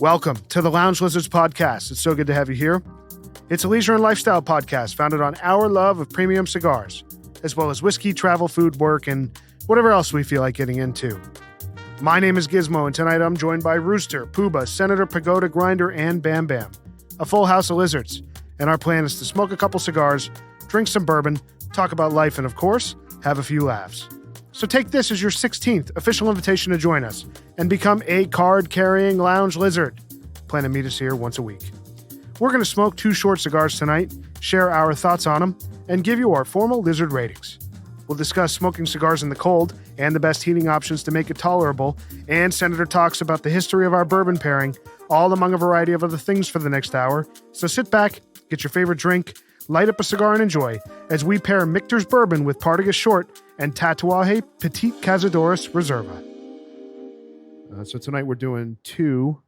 Welcome to the Lounge Lizards podcast. It's so good to have you here. It's a leisure and lifestyle podcast founded on our love of premium cigars, as well as whiskey, travel, food, work, and whatever else we feel like getting into. My name is Gizmo, and tonight I'm joined by Rooster, Pooba, Senator, Pagoda, Grinder, and Bam Bam. A full house of lizards. And our plan is to smoke a couple cigars, drink some bourbon, talk about life, and of course, have a few laughs. So take this as your 16th official invitation to join us and become a card-carrying lounge lizard. Plan to meet us here once a week. We're going to smoke 2 short cigars tonight, share our thoughts on them, and give you our formal lizard ratings. We'll discuss smoking cigars in the cold and the best heating options to make it tolerable, and Senator talks about the history of our bourbon pairing, all among a variety of other things for the next hour. So sit back, get your favorite drink, light up a cigar, and enjoy as we pair Michter's bourbon with Partagas Short and Tatuaje Petit Cazadores Reserva. So tonight we're doing 2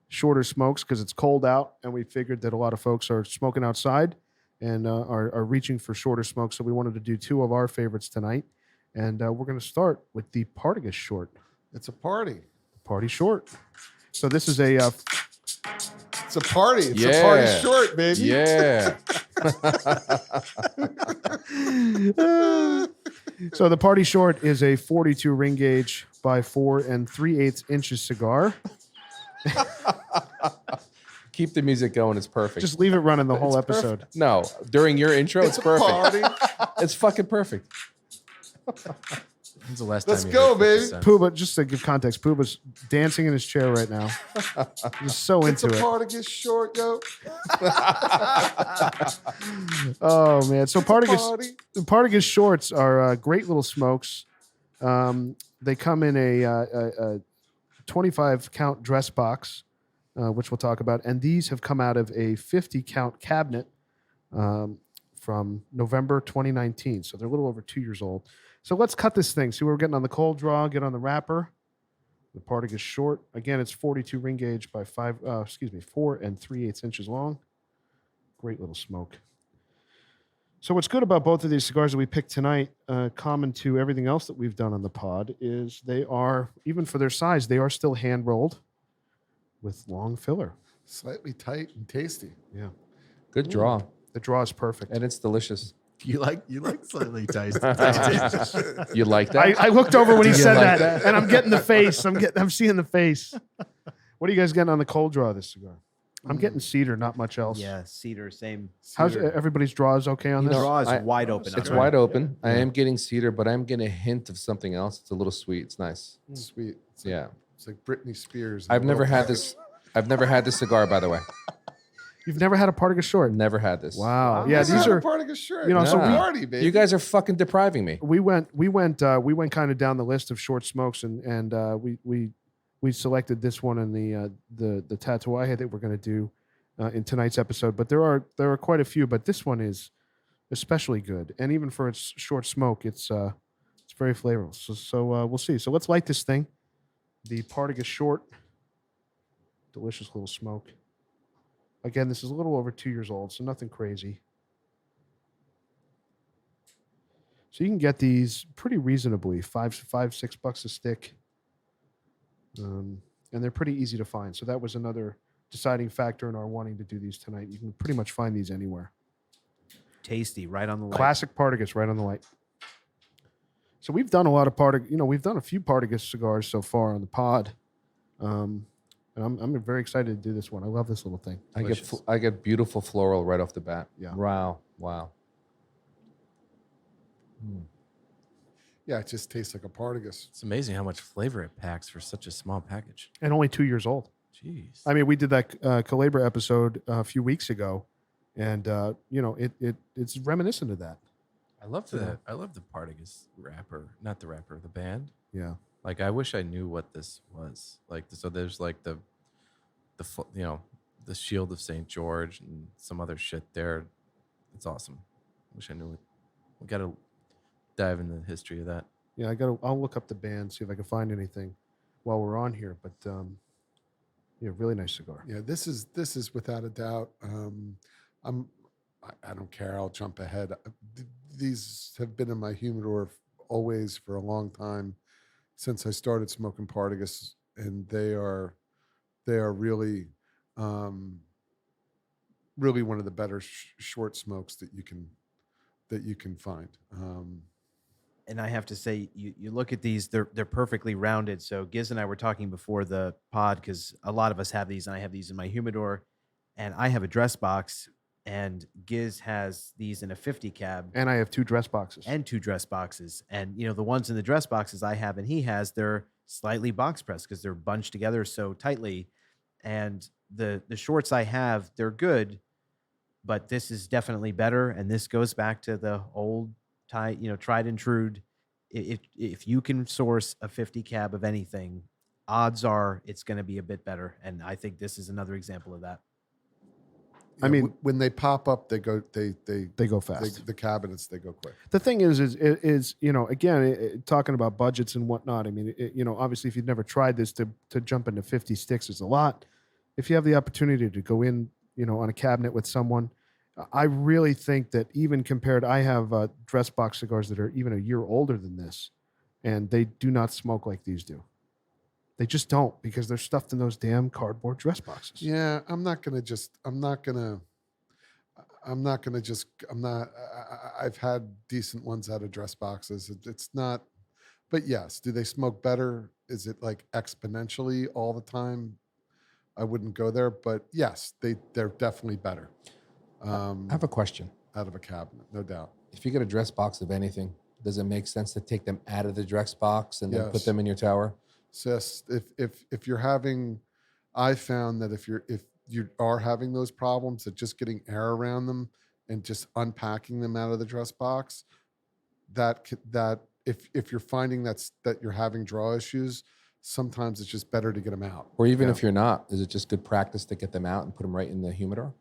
shorter smokes because it's cold out, and we figured that a lot of folks are smoking outside and are reaching for shorter smokes. So we wanted to do 2 of our favorites tonight, and we're going to start with the Partagas Short. It's a party. Party Short. So this is a... It's a party. It's a party short, baby. Yeah. So the Party Short is a 42 ring gauge by 4 3/8 inches cigar. Keep the music going. It's perfect. Just leave it running the whole It's episode. perfect. No, during your intro, it's perfect. Party. It's fucking perfect. When's the last Let's time you go, heard baby. 50 Cent? Pooba, just to give context, Pooba's dancing in his chair right now. He's so It's into a it. party gets short, yo. Oh, man. So Party. Partagas Shorts are great little smokes. They come in a 25 count dress box, which we'll talk about. And these have come out of a 50 count cabinet from November 2019. So they're a little over 2 years old. So let's cut this thing. See what we're getting on the cold draw, get on the wrapper. The Partagas Short. Again, it's 42 ring gauge by 4 3/8 inches long. Great little smoke. So what's good about both of these cigars that we picked tonight, common to everything else that we've done on the pod, is they are, even for their size, they are still hand rolled with long filler. Slightly tight and tasty. Yeah. Good draw. The draw is perfect. And it's delicious. You like slightly tasty. You like that? I looked over when he Do you said like that, and I'm getting the face. I'm seeing the face. What are you guys getting on the cold draw of this cigar? I'm getting cedar, not much else. Yeah, cedar, same. How's Cedar. everybody's draws okay on You this? know, Draw is I- wide open. It's on wide it. open. I am getting cedar, but I'm getting a hint of something else. It's a little sweet. It's nice. Sweet. It's like, Yeah. It's like Britney Spears. I've never had this. I've never had this cigar, by the way. You've never had a Partagas Short? Never had this. Wow. Wow. Yeah, This these is are. a party gets short. you know, so It's a we- party, baby. You guys are fucking depriving me. We went kind of down the list of short smokes, and we selected this one and the Tatuaje that we're going to do in tonight's episode. But there are quite a few, but this one is especially good, and even for its short smoke, it's very flavorful. So we'll see. So let's light this thing. The Partagas Short, delicious little smoke. Again, this is a little over 2 years old, so nothing crazy. So you can get these pretty reasonably, $5-6 a stick, and they're pretty easy to find. So that was another deciding factor in our wanting to do these tonight. You can pretty much find these anywhere. Tasty, right on the light. Classic Partagas, right on the light. So we've done a lot of we've done a few Partagas cigars so far on the pod. And I'm very excited to do this one. I love this little thing. I get beautiful floral right off the bat. Yeah. Wow. Yeah, it just tastes like a Partagas. It's amazing how much flavor it packs for such a small package. And only 2 years old. Jeez. I mean, we did that Calabria episode a few weeks ago, and it's reminiscent of that. I love the Partagas wrapper, not the wrapper, the band. Yeah. Like I wish I knew what this was. Like so, there's like the Shield of St. George and some other shit there. It's awesome. Wish I knew it. We got to dive into the history of that. Yeah, I'll look up the band, see if I can find anything while we're on here. But really nice cigar. Yeah, this is without a doubt. I don't care. I'll jump ahead. These have been in my humidor always for a long time since I started smoking Partagas, and they are they are really, really one of the better short smokes that you can find. And I have to say, you look at these, they're perfectly rounded. So Giz and I were talking before the pod because a lot of us have these, and I have these in my humidor, and I have a dress box, and Giz has these in a 50 cab And I have 2 dress boxes. and 2 dress boxes. And the ones in the dress boxes I have and he has, they're slightly box pressed because they're bunched together so tightly. And the shorts I have, they're good, but this is definitely better. And this goes back to the old tried and true. If you can source a 50 cab of anything, odds are it's going to be a bit better. And I think this is another example of that. I mean, when they pop up, they go fast. the cabinets, they go quick. The thing is again, talking about budgets and whatnot. I mean, obviously, if you've never tried this, to jump into 50 sticks is a lot. If you have the opportunity to go in, on a cabinet with someone, I really think that even compared, I have dress box cigars that are even a year older than this, and they do not smoke like these do. They just don't, because they're stuffed in those damn cardboard dress boxes. Yeah, I've had decent ones out of dress boxes. It's not, but yes, do they smoke better? Is it like exponentially all the time? I wouldn't go there, but yes, they're definitely better. I have a question. Out of a cabinet, no doubt. If you get a dress box of anything, does it make sense to take them out of the dress box and then put them in your tower? So yes, if you're having, I found that if you are having those problems, that just getting air around them and just unpacking them out of the dress box, that if you're finding that you're having draw issues, sometimes it's just better to get them out. Or even if you're not, is it just good practice to get them out and put them right in the humidor?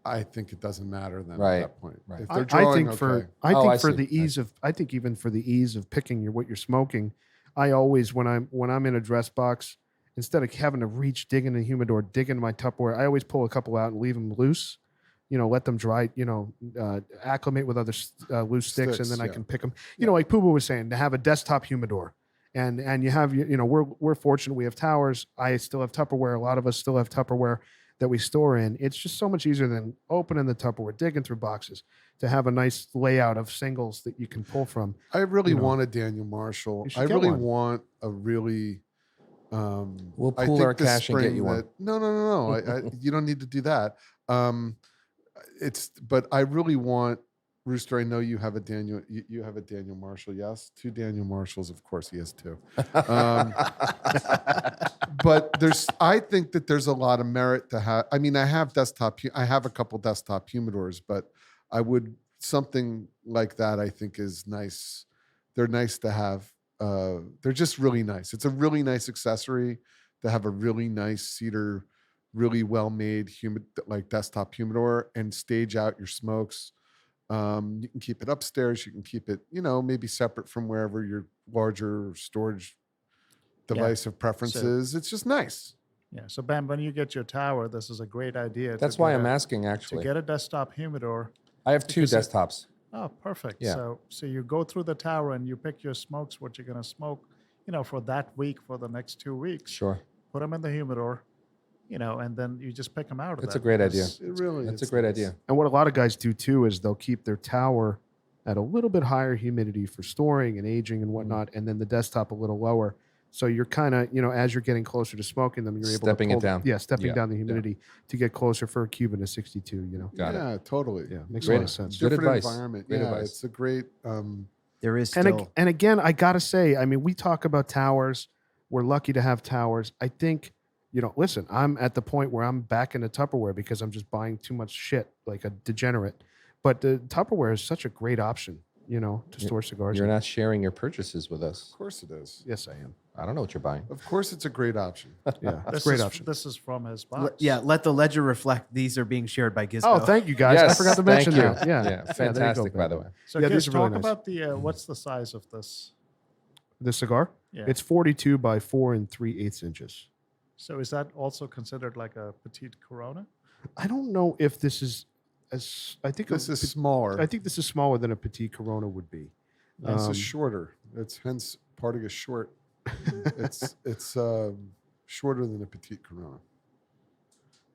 I think it doesn't matter then Right, at that point. right. If they're drawing, I think even for the ease of picking what you're smoking, I always when I'm in a dress box, instead of having to reach, dig in the humidor, dig into my Tupperware, I always pull a couple out and leave them loose. Let them dry. Acclimate with other loose sticks, and then I can pick them. Like Puba was saying, to have a desktop humidor, and you have we're fortunate we have towers. I still have Tupperware. A lot of us still have Tupperware that we store in. It's just so much easier than opening the Tupperware, digging through boxes, to have a nice layout of singles that you can pull from. I really want a Daniel Marshall. I really want a really. We'll pool our cash and get you one. No. You don't need to do that. But I really want, Rooster. I know you have a Daniel. You have a Daniel Marshall. Yes, 2 Daniel Marshalls. Of course, he has 2. But I think that there's a lot of merit to have. I mean, I have a couple desktop humidors, but something like that I think is nice. They're nice to have. They're just really nice. It's a really nice accessory to have a really nice cedar, really well-made desktop humidor, and stage out your smokes. You can keep it upstairs. You can keep it, maybe separate from wherever your larger storage device of preference is. It's just nice. Yeah. So, Ben, when you get your tower, this is a great idea. That's why I'm asking, To actually. get a desktop humidor. I have 2 desktops. Oh, perfect. Yeah. So you go through the tower and you pick your smokes, what you're going to smoke, for that week, for the next 2 weeks. Sure. Put them in the humidor, and then you just pick them out of That's that. a great idea. That's a great idea. And what a lot of guys do too is they'll keep their tower at a little bit higher humidity for storing and aging and whatnot, and then the desktop a little lower. So you're kind of, as you're getting closer to smoking them, you're able Stepping to it down. Yeah, stepping down the humidity to get closer for a Cuban to 62. Got it. Yeah, totally. Yeah, makes Great. a lot of sense. Good Different advice. environment. Great yeah, advice. it's a great. There is And, still and again, I got to say, I mean, we talk about towers. We're lucky to have towers. I think, listen, I'm at the point where I'm back into Tupperware because I'm just buying too much shit like a degenerate. But the Tupperware is such a great option, to store cigars. You're not sharing your purchases with us. Of course it is. Yes, I am. I don't know what you're buying. Of course, it's a great option. Yeah, it's This a great is, option. This is from his box. let the ledger reflect these are being shared by Gizmo. Oh, thank you guys. I forgot to thank mention you. that. Yeah. Yeah, there you go, fantastic, by Ben. the way. So Yeah, Giz, these are really talk nice. about the what's the size of this? The cigar? Yeah. It's 42 by 4 3/8 inches. So is that also considered like a petite Corona? I don't know if this is I think This is smaller. I think this is smaller than a Petit Corona would be. This is shorter. It's hence Partagas short. it's shorter than a Petite Corona.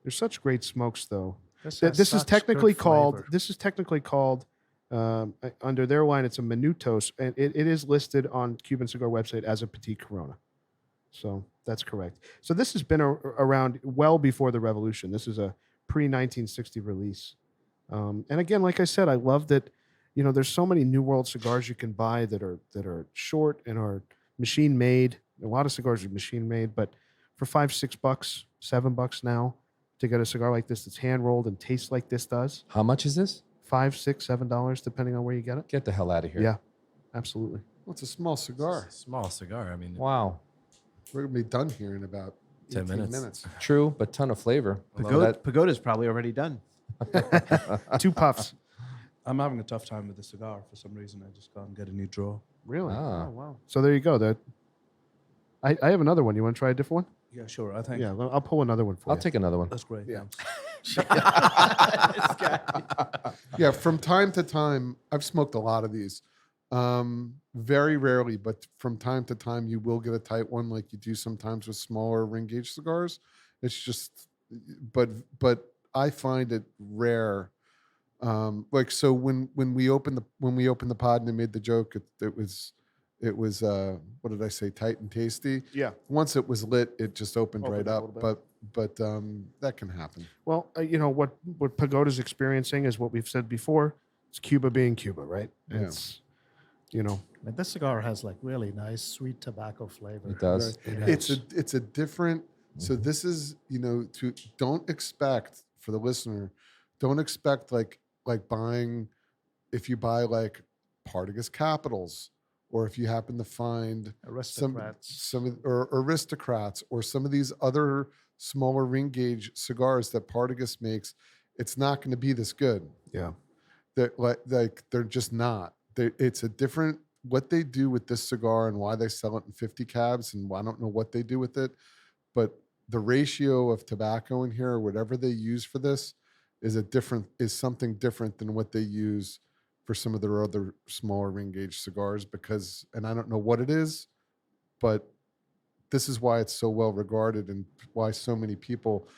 They're such great smokes, though. This This is technically called. flavor. This is technically called. Under their line, it's a Minutos, and it is listed on Cuban Cigar website as a Petite Corona. So that's correct. So this has been around well before the revolution. This is a pre-1960 release. And again, like I said, I love that. There's so many New World cigars you can buy that are short and are machine made. A lot of cigars are machine made, but for $5, $6, $7 now to get a cigar like this that's hand rolled and tastes like this does. How much is this? $5, $6, $7, depending on where you get it. Get the hell out of here. Yeah, absolutely. Well, it's a small cigar. Small cigar. I mean, Wow. We're gonna be done here in about 10 18 minutes. True, but ton of flavor. although that- Pagoda's probably already done. 2 puffs. I'm having a tough time with the cigar for some reason. I just can't get a new draw. Really? Ah. Oh, wow. So there you go. I have another one. You want to try a different one? Yeah, sure. I think Yeah, I'll pull another one for I'll you. take another one. that's great. Yeah. Thanks. Yeah, from time to time, I've smoked a lot of these. Very rarely, but from time to time, you will get a tight one like you do sometimes with smaller ring gauge cigars. It's just, but I find it rare. Like so, when we opened the pod and I made the joke, it was what did I say? Tight and tasty. Yeah. Once it was lit, it just opened Opened right a up. little bit. But that can happen. Well, what Pagoda's experiencing is what we've said before. It's Cuba being Cuba, right? Yeah. It's, I mean, this cigar has like really nice sweet tobacco flavor. It does. It's a different. So this is don't expect for the listener, don't expect like buying if you buy like Partagas Capitals or if you happen to find Aristocrats. or aristocrats or some of these other smaller ring gauge cigars that Partagas makes, it's not going to be this good. yeah. They're just not. It's a different what they do with this cigar and why they sell it in 50 cabs and I don't know what they do with it, but the ratio of tobacco in here or whatever they use for this is something different than what they use for some of their other smaller ring gauge cigars and I don't know what it is, but this is why it's so well regarded and why so many people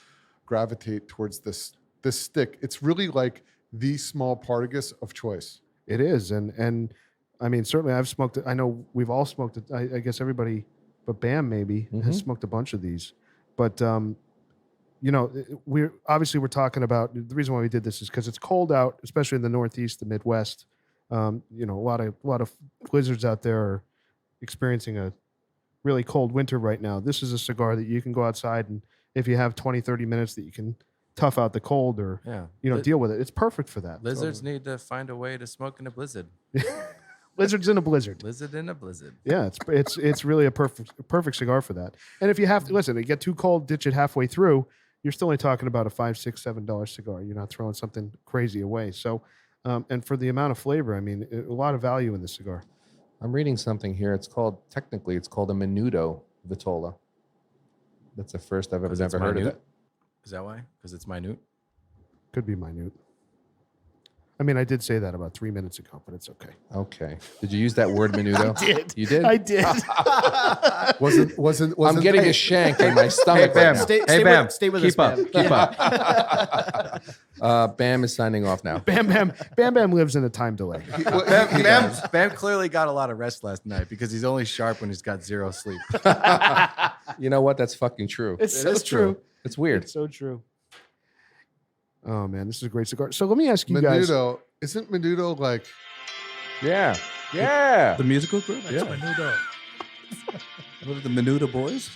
gravitate towards this stick. It's really like the small Partagas of choice. It is, and I mean, certainly I've smoked it. I know we've all smoked it. I guess everybody, but Bam maybe has smoked a bunch of these. But we're talking about the reason why we did this is because it's cold out, especially in the Northeast, the Midwest. A lot of blizzards out there are experiencing a really cold winter right now. This is a cigar that you can go outside and if you have 20, 30 minutes that you can tough out the cold or deal with it. It's perfect for that. Lizards need to find a way to smoke in a blizzard. Lizards in a blizzard. Lizard in a blizzard. Yeah, it's really a perfect cigar for that. And if you have to listen, it get too cold, ditch it halfway through. You're still only talking about a $5, $6, $7 cigar. You're not throwing something crazy away. So, and for the amount of flavor, I mean, a lot of value in this cigar. I'm reading something here. It's called a Menudo Vitola. That's the first I've ever heard of it. Is that why? Because it's minute? Could be minute. I mean, I did say that about 3 minutes ago, but it's okay. Okay. Did you use that word menudo? I did. You did? I did. Wasn't I'm getting a shank in my stomach right now. Stay with us, Bam. Keep up. Bam is signing off now. Bam Bam lives in a time delay. Bam clearly got a lot of rest last night because he's only sharp when he's got zero sleep. You know what? That's fucking true. It's so true. It's weird. It's so true. Oh man, this is a great cigar. So let me ask you guys. Isn't Menudo like? Yeah. Yeah. The musical group? That's Menudo. What are the Menudo boys?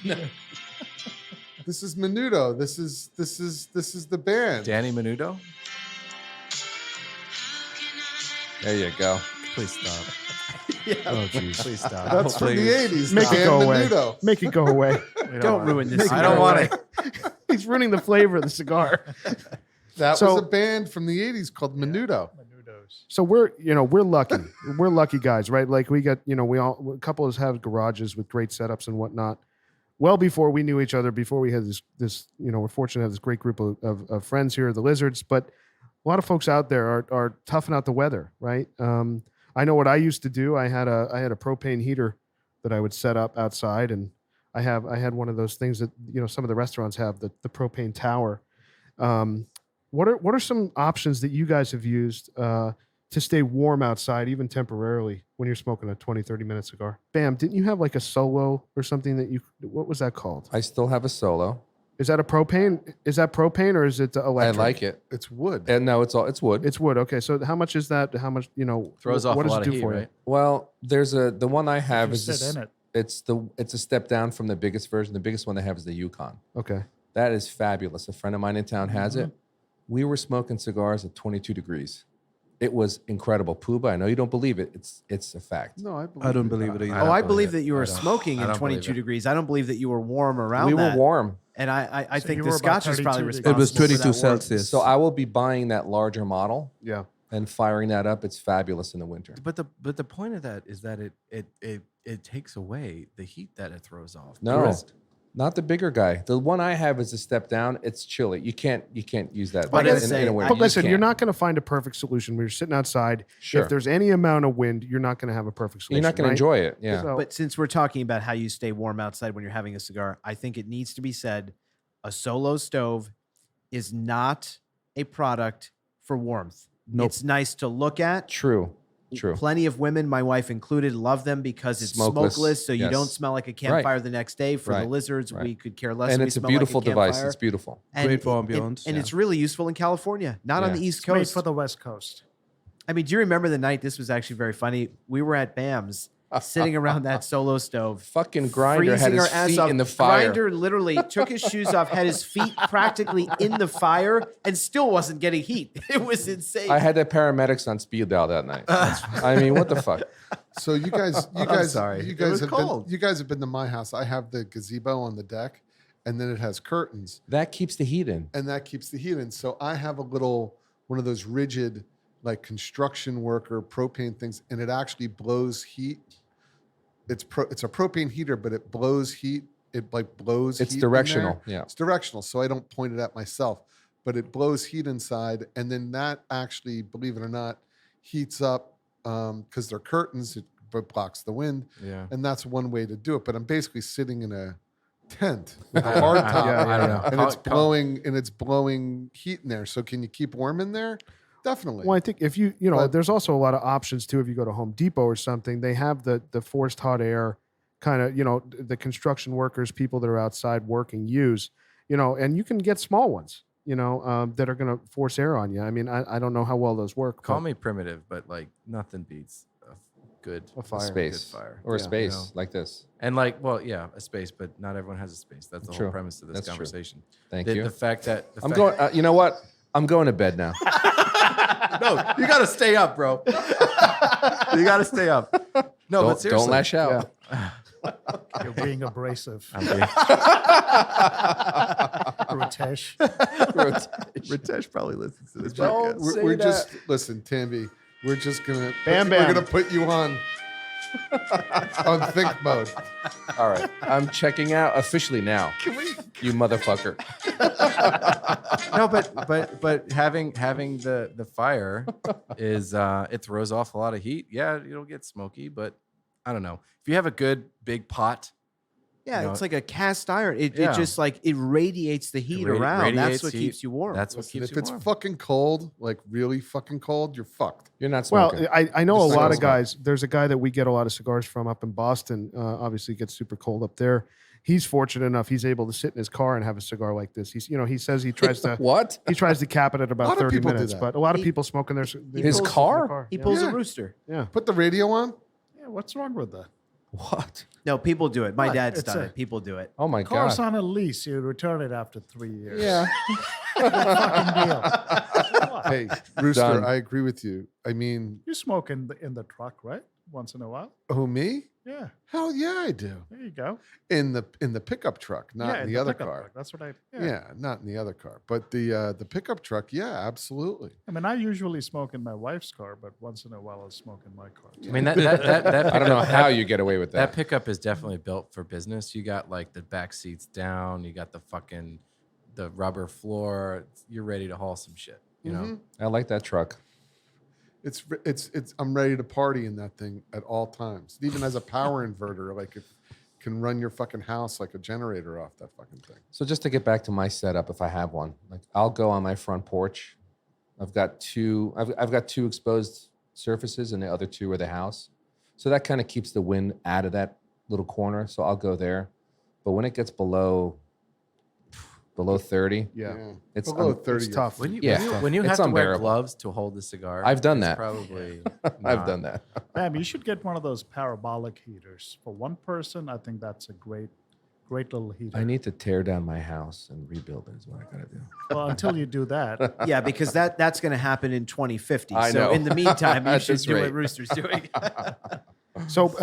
This is Menudo. This is the band. Danny Menudo? There you go. Please stop. Oh jeez. Please stop. That's from the Please. 80s. Make the it go band away. Menudo. Make it go away. Don't ruin this. I don't want it. He's ruining the flavor of the cigar. That So- was a band from the 80s called Menudo. Menudos. So we're lucky. We're lucky guys, right? Like we got, a couple of us have garages with great setups and whatnot. Well before we knew each other, before we had this, we're fortunate to have this great group of friends here, the Lizards, but a lot of folks out there are toughing out the weather, right? I know what I used to do. I had a propane heater that I would set up outside and I had one of those things that some of the restaurants have, the propane tower. What are some options that you guys have used to stay warm outside, even temporarily, when you're smoking a 20, 30-minute cigar? Bam, didn't you have like a solo or something what was that called? I still have a solo. Is that a propane? Is that propane or is it electric? I like it. It's wood. And no, it's wood. It's wood. Okay, so how much is that? How much, Throws off what a does lot it of do heat, for you? right? Well, there's the one I have You is sit this. in it. It's a step down from the biggest version. The biggest one they have is the Yukon. Okay. That is fabulous. A friend of mine in town has it. We were smoking cigars at 22 degrees. It was incredible. Puba, I know you don't believe it. It's a fact. No, I don't believe it either. I don't believe believe that it. you were I don't- smoking I in don't believe 22 it. degrees. I don't believe that you were warm around We were that. warm. And I So think you the were about Scotch is probably 32 responsible. It was for that 22 warmth. Celsius. So I will be buying that larger model Yeah. and firing that up. It's fabulous in the winter. But the point of that is that it takes away the heat that it throws off. No, Correct? not the bigger guy. The one I have is a step down. It's chilly. You can't use that. But in, it's in a way. But You listen, can't. you're not going to find a perfect solution when you're sitting outside. Sure. If there's any amount of wind, you're not going to have a perfect solution. You're not going right? to enjoy it. Yeah. So- But since we're talking about how you stay warm outside when you're having a cigar, I think it needs to be said a solo stove is not a product for warmth. Nope. It's nice to look at. True. Plenty of women, my wife included, love them because it's Smokeless, smokeless, so you yes. don't smell like a campfire the next day. For the Right, lizards, right. we could care less. And if we it's a smell beautiful like a device. campfire. It's beautiful. Great for and- ambiance. And Yeah. it's really useful in California, not on Yeah. the East It's made Coast. for the West Coast. I mean, do you remember the night? This was actually very funny. We were at BAM's sitting around that solo stove. Fucking Grinder had freezing his our ass feet off. in the fire. Grinder literally took his shoes off, had his feet practically in the fire, and still wasn't getting heat. It was insane. I had the paramedics on speed dial that night. I mean, what the fuck? So you guys, sorry. you It guys was have cold. been, you guys have been to my house. I have the gazebo on the deck, and then it has curtains, That keeps the heat in. and that keeps the heat in. So I have a little one of those rigid, like construction worker propane things, and it actually blows heat. It's a propane heater, but it blows heat. It like blows. It's heat in there. directional. Yeah. It's directional, so I don't point it at myself, but it blows heat inside, and then that actually, believe it or not, heats up because they're curtains. It blocks the wind, Yeah. and that's one way to do it. But I'm basically sitting in a tent with a hard top, I don't know. and it's blowing heat in there. So can you keep warm in there? Definitely. Well, I think if But- there's also a lot of options too. If you go to Home Depot or something, they have the forced hot air kind of, the construction workers, people that are outside working use, and you can get small ones, that are going to force air on you. I mean, I don't know how well those work. Call but me primitive, but like nothing beats a good A fire. Space. Good fire. Or a Yeah. space You know. like this. And like, well, yeah, a space, but not everyone has a space. That's the True. whole premise of this That's true. conversation. Thank The you. fact that I'm going. You know what? I'm going to bed now. No, you got to stay up, bro. You got to stay up. No, but seriously, don't lash out. You're being abrasive. I'm being- Ritesh. Ritesh probably listens to this Don't podcast. say we're that. just listen, Tambi. We're just gonna Bam, We're bam. gonna put you on think mode. All right. I'm checking out officially now. You motherfucker. No, but having the fire is it throws off a lot of heat. Yeah, it'll get smoky, but I don't know. If you have a good big pot, yeah, you know, it's like a cast iron. It Yeah. just like it radiates the heat around. That's radiates what heat. keeps you warm. that's what Listen, keeps if you it's warm. fucking cold, like really fucking cold, you're fucked. You're not Well, smoking. I know Just a like lot those of guys. There's a guy that we get a lot of cigars from up in Boston. Obviously, it gets super cold up there. He's fortunate enough; he's able to sit in his car and have a cigar like this. He says he tries to what? he tries to cap it at A about lot of 30 people do minutes. that. But a lot of He- people smoking their His pulls in car? He Yeah. pulls Yeah. a rooster. Yeah. Put the radio on. Yeah, what's wrong with that? What? No, people do it. My What? dad's It's done a- it. People do it. Oh my Car's god. on a lease. You return it after 3 years. Yeah. Fucking deal. What? Hey, Rooster, Done. I agree with you. I mean, You smoke in the truck, right? Once in a while. who me? Yeah. Hell yeah, I do. There you go. In the pickup truck, not yeah, in the other pickup car. truck. That's what I. Yeah. not in the other car, but the pickup truck, yeah, absolutely. I mean, I usually smoke in my wife's car, but once in a while I smoke in my car. I mean that I don't know pickup- how you get away with That that. pickup is definitely built for business. You got like the back seats down. You got the rubber floor. You're ready to haul some shit. You know. Mhm. I like that truck. It's I'm ready to party in that thing at all times. It even has a power inverter, like if can run your fucking house like a generator off that fucking thing. So just to get back to my setup, if I have one, like I'll go on my front porch. I've got two exposed surfaces, and the other two are the house. So that kind of keeps the wind out of that little corner. So I'll go there. But when it gets below 30, it's below 30. It's tough. When you It's have to wear unbearable. gloves to hold the cigar, I've done it's that. Probably I've done that. Bam, you should get one of those parabolic heaters. For one person, I think that's a great little heater. I need to tear down my house and rebuild it is what I got to do. Well, until you do that, Yeah, because that's going to happen in 2050. I so know. in the meantime, you should That's do right. what Rooster's doing. So,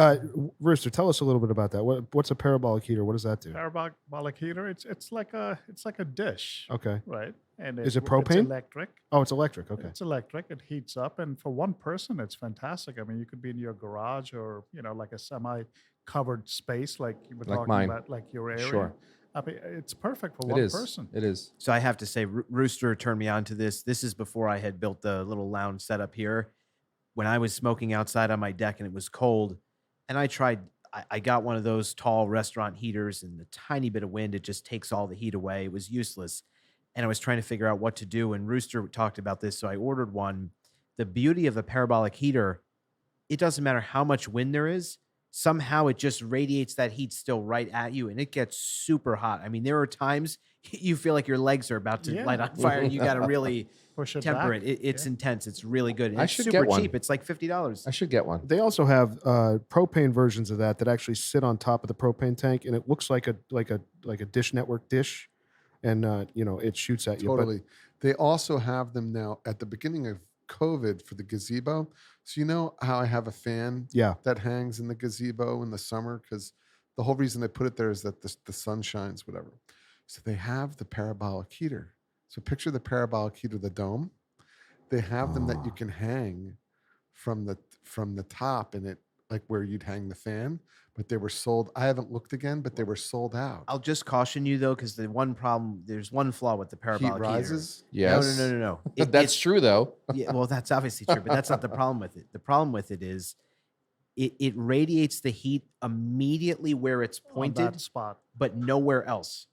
Rooster, tell us a little bit about that. What's a parabolic heater? What does that do? parabolic heater, it's like a dish, Okay. right? And Is it It's propane? electric. Oh, it's electric. Okay. It's electric. It heats up, and for one person, it's fantastic. I mean, you could be in your garage or like a semi-covered space, like you were Like talking mine. about, like your area. Sure. I mean, it's perfect for It one is. person. It is. So I have to say, Rooster turned me on to this. This is before I had built the little lounge setup here. When I was smoking outside on my deck and it was cold, and I got one of those tall restaurant heaters, and the tiny bit of wind, it just takes all the heat away. It was useless. And I was trying to figure out what to do. And Rooster talked about this, so I ordered one. The beauty of a parabolic heater, it doesn't matter how much wind there is. Somehow it just radiates that heat still right at you, and it gets super hot. I mean, there are times you feel like your legs are about to light on fire, and you got to really Push it temper back. it. It's intense. It's really good. And I it's should super get one. cheap. It's like $50. I should get one. They also have propane versions of that actually sit on top of the propane tank, and it looks like a Dish Network dish, and it shoots at you. But Totally. They also have them now at the beginning of COVID for the gazebo. So you know how I have a fan yeah, that hangs in the gazebo in the summer? Because the whole reason they put it there is that the sun shines, whatever. So they have the parabolic heater. So picture the parabolic heater, the dome. They have them that you can hang from the top, and it like where you'd hang the fan. But they were sold. I haven't looked again, but they were sold out. I'll just caution you though, because there's one flaw with the Heat parabolic rises. Yes. No. That's true, though. Yeah, well, that's obviously true, but that's not the problem with it. The problem with it is it radiates the heat immediately where it's On pointed, that spot. but nowhere else.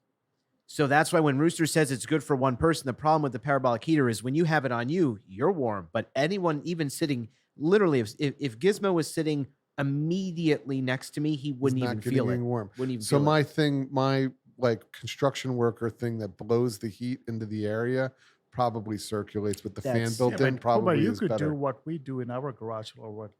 So that's why when Rooster says it's good for one person, the problem with the parabolic heater is when you have it on you, you're warm. But anyone even sitting, literally, if Gizmo was sitting immediately next to me, he wouldn't It's even not feel getting it. warm. Wouldn't even So feel it. my like construction worker thing that blows the heat into the area probably circulates with the fan That's- built in. but Probably you is could better. do what we do in our garage, or what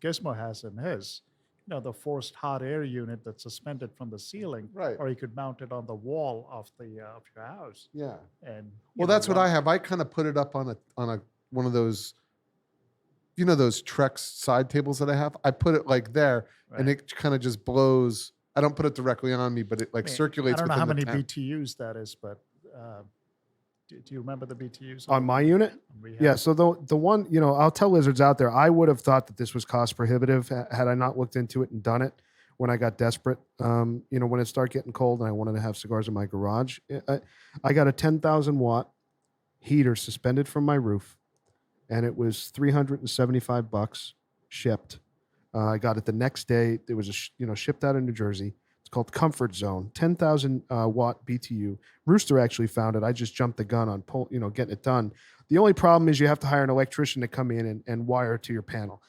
Gizmo has in his. The forced hot air unit that's suspended from the ceiling, Right. or you could mount it on the wall of of your house. Yeah. And Well, that's what I have. I kind of put it up on a one of those, those Trex side tables that I have. I put it like there, and it kind of just blows. I don't put it directly on me, but it like circulates. I don't know how within many the tent. BTUs that is, but do you remember the BTUs on my unit. we Yeah, have? so the one, I'll tell lizards out there, I would have thought that this was cost prohibitive had I not looked into it and done it when I got desperate. When it started getting cold and I wanted to have cigars in my garage, I got a 10,000 watt heater suspended from my roof, and it was $375 shipped. I got it the next day. It was shipped out of New Jersey. It's called Comfort Zone, 10,000 watt BTU. Rooster actually found it. I just jumped the gun on getting it done. The only problem is you have to hire an electrician to come in and wire it to your panel.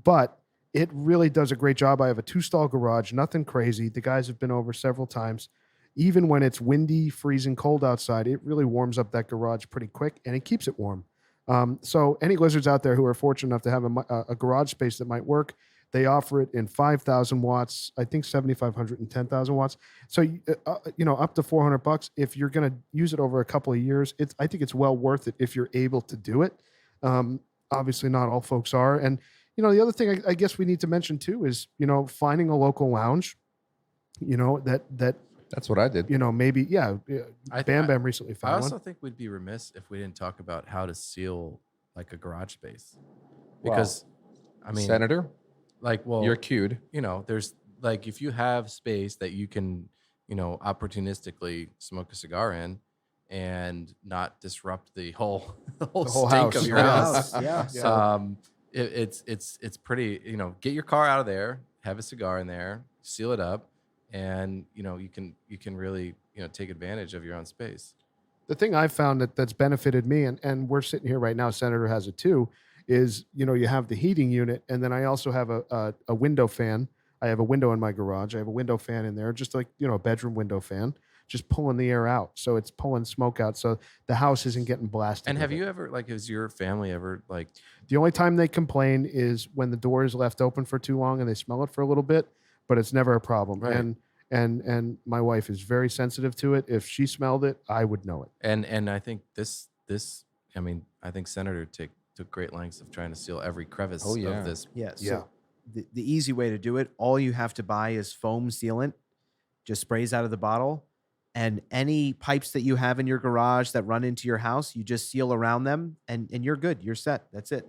But it really does a great job. I have a 2-stall garage, nothing crazy. The guys have been over several times. Even when it's windy, freezing cold outside, it really warms up that garage pretty quick, and it keeps it warm. So any lizards out there who are fortunate enough to have a garage space that might work, they offer it in 5,000 watts, I think 7,500 and 10,000 watts. So, up to $400. If you're going to use it over a couple of years, I think it's well worth it if you're able to do it. Obviously, not all folks are. And, the other thing I guess we need to mention too is, finding a local lounge, That's what I did. maybe, I Bam Bam recently I found also one. think we'd be remiss if we didn't talk about how to seal like a garage space, Well, because I mean, Senator, you're you're cued. there's like if you have space that you can opportunistically smoke a cigar in and not disrupt the whole whole stink house. of your The house. Yeah. It's pretty. Get your car out of there, have a cigar in there, seal it up, and you can really take advantage of your own space. The thing I've found that's benefited me, and we're sitting here right now, Senator has it too, is you have the heating unit, and then I also have a window fan. I have a window in my garage. I have a window fan in there, just like a bedroom window fan, just pulling the air out. So it's pulling smoke out, so the house isn't getting blasted. And have with you it. ever has your family ever The only time they complain is when the door is left open for too long and they smell it for a little bit, but it's never a problem. Right. And my wife is very sensitive to it. If she smelled it, I would know it. and I think this I think Senator took great lengths of trying to seal every crevice Oh, yeah. of this. Yeah. Yeah. So the easy way to do it, all you have to buy is foam sealant, just sprays out of the bottle. And any pipes that you have in your garage that run into your house, you just seal around them and you're good. You're set. That's it.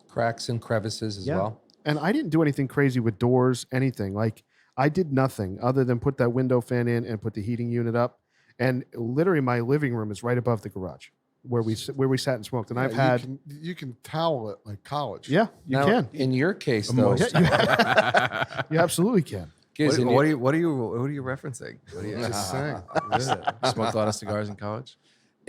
Cracks and crevices as Yeah. well. And I didn't do anything crazy with doors, anything. Like I did nothing other than put that window fan in and put the heating unit up. And literally my living room is right above the garage where we sat and smoked. And Yeah, I've had, you can towel it like college. yeah, you Now, can. In your case, though, You absolutely can. Giz, in What your- are you referencing? What are you Just saying. smoked a lot of cigars in college?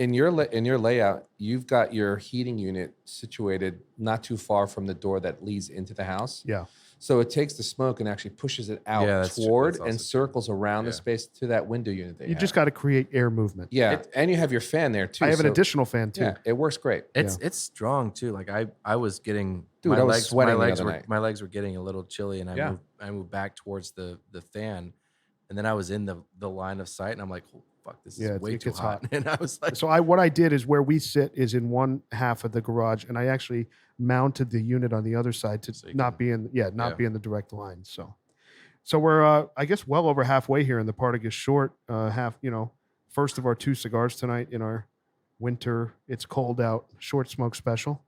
in your layout, you've got your heating unit situated not too far from the door that leads into the house. Yeah. So it takes the smoke and actually pushes it out Yeah, that's true. toward That's and also circles around the Yeah. space to that window unit. You just got to create air movement. yeah, and you have your fan there too. I have an so- additional fan too. Yeah, it works great. It's strong too. Like I was getting Dude, my I was legs sweating the other were night. my legs were getting a little chilly, and Yeah. I moved back towards the fan, and then I was in the line of sight, and I'm like, oh, fuck, this Yeah, is way it too gets hot. hot. And I was like, So what I did is where we sit is in one half of the garage, and I actually mounted the unit on the other side to So you not can- be in yeah. be in the direct line. So we're I guess well over halfway here in the Partagás short first of our 2 cigars tonight in our winter. It's cold out short smoke special.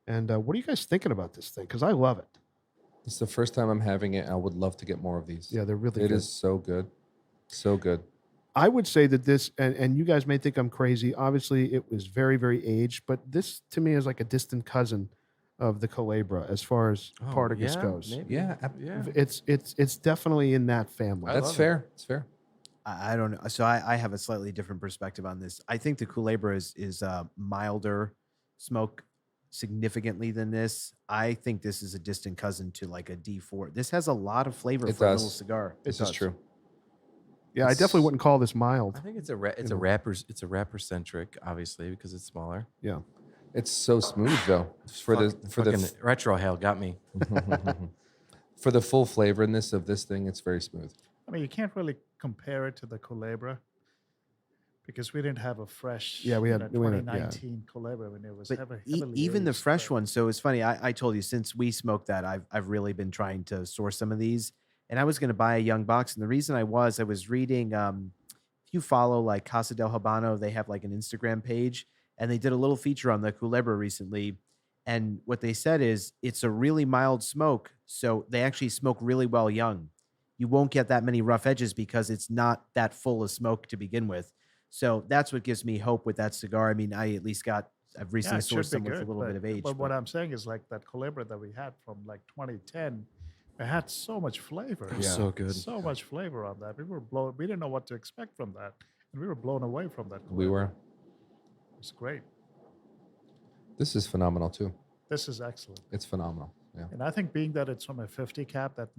And what are you guys thinking about this thing? Because I love it. It's the first time I'm having it. I would love to get more of these. Yeah, they're really It good. is so good, so good. I would say that this, and you guys may think I'm crazy. Obviously, it was very, very aged, but this to me is like a distant cousin of the Culebra as far as oh, Partagás yeah, goes. maybe. Yeah, yeah. It's definitely in that family. I That's love it. fair. It's fair. I don't know. So I have a slightly different perspective on this. I think the Culebra is milder smoke significantly than this. I think this is a distant cousin to like a D4. This has a lot of flavor It for a does. little cigar. This does. is true. Yeah, I definitely wouldn't call this mild. I think it's a rapper centric, obviously, because it's smaller. Yeah. It's so smooth though. For Fucking retro hell got me. for the full flavorness of this thing, it's very smooth. I mean, you can't really compare it to the Culebra because we didn't have a fresh, Yeah, we had- we had- 2019 Culebra when it was But heavily even the aged, fresh but- one. So it's funny. I told you since we smoked that, I've really been trying to source some of these, and I was going to buy a young box. And the reason I was reading. If you follow like Casa del Habano, they have like an Instagram page, and they did a little feature on the Culebra recently. And what they said is it's a really mild smoke, so they actually smoke really well young. You won't get that many rough edges because it's not that full of smoke to begin with. So that's what gives me hope with that cigar. I mean, I've recently it should sourced be someone with a good, little bit of age. But what I'm saying is like that Culebra that we had from like 2010, it had so much flavor. It was so good. So much flavor on that. We didn't know what to expect from that. And we were blown away from that. We Culebra. were. It was great. This is phenomenal too. This is excellent. It's phenomenal. Yeah. And I think being that it's from a 50 cap, I'm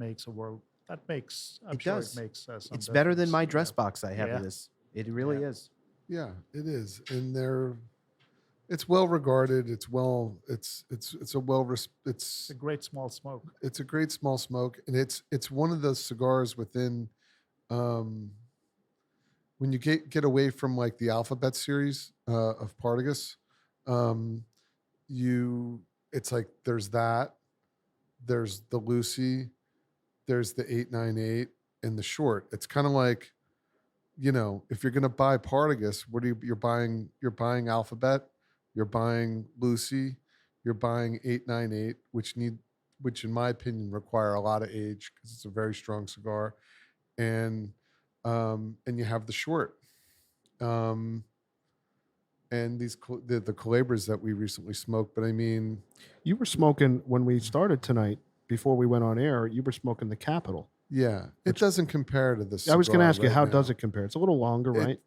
It sure does. it makes some It's better than difference, my you dress know. box I have Yeah. of this. It really Yeah. is. Yeah, it is, and it's well regarded. It's a It's a great small smoke. it's a great small smoke, and it's one of those cigars within when you get away from like the alphabet series of Partagás, it's like there's the Lucy, there's the 898 and the short. It's kind of like, if you're gonna buy Partagás, you're buying alphabet, you're buying Lucy, you're buying 898, which in my opinion require a lot of age because it's a very strong cigar, and you have the short, and the Culebras that we recently smoked. But I mean, You were smoking when we started tonight before we went on air. You were smoking the Capital. Yeah, it doesn't compare to this. I was going to cigar ask you, right how now. does it compare? It's a little longer, right?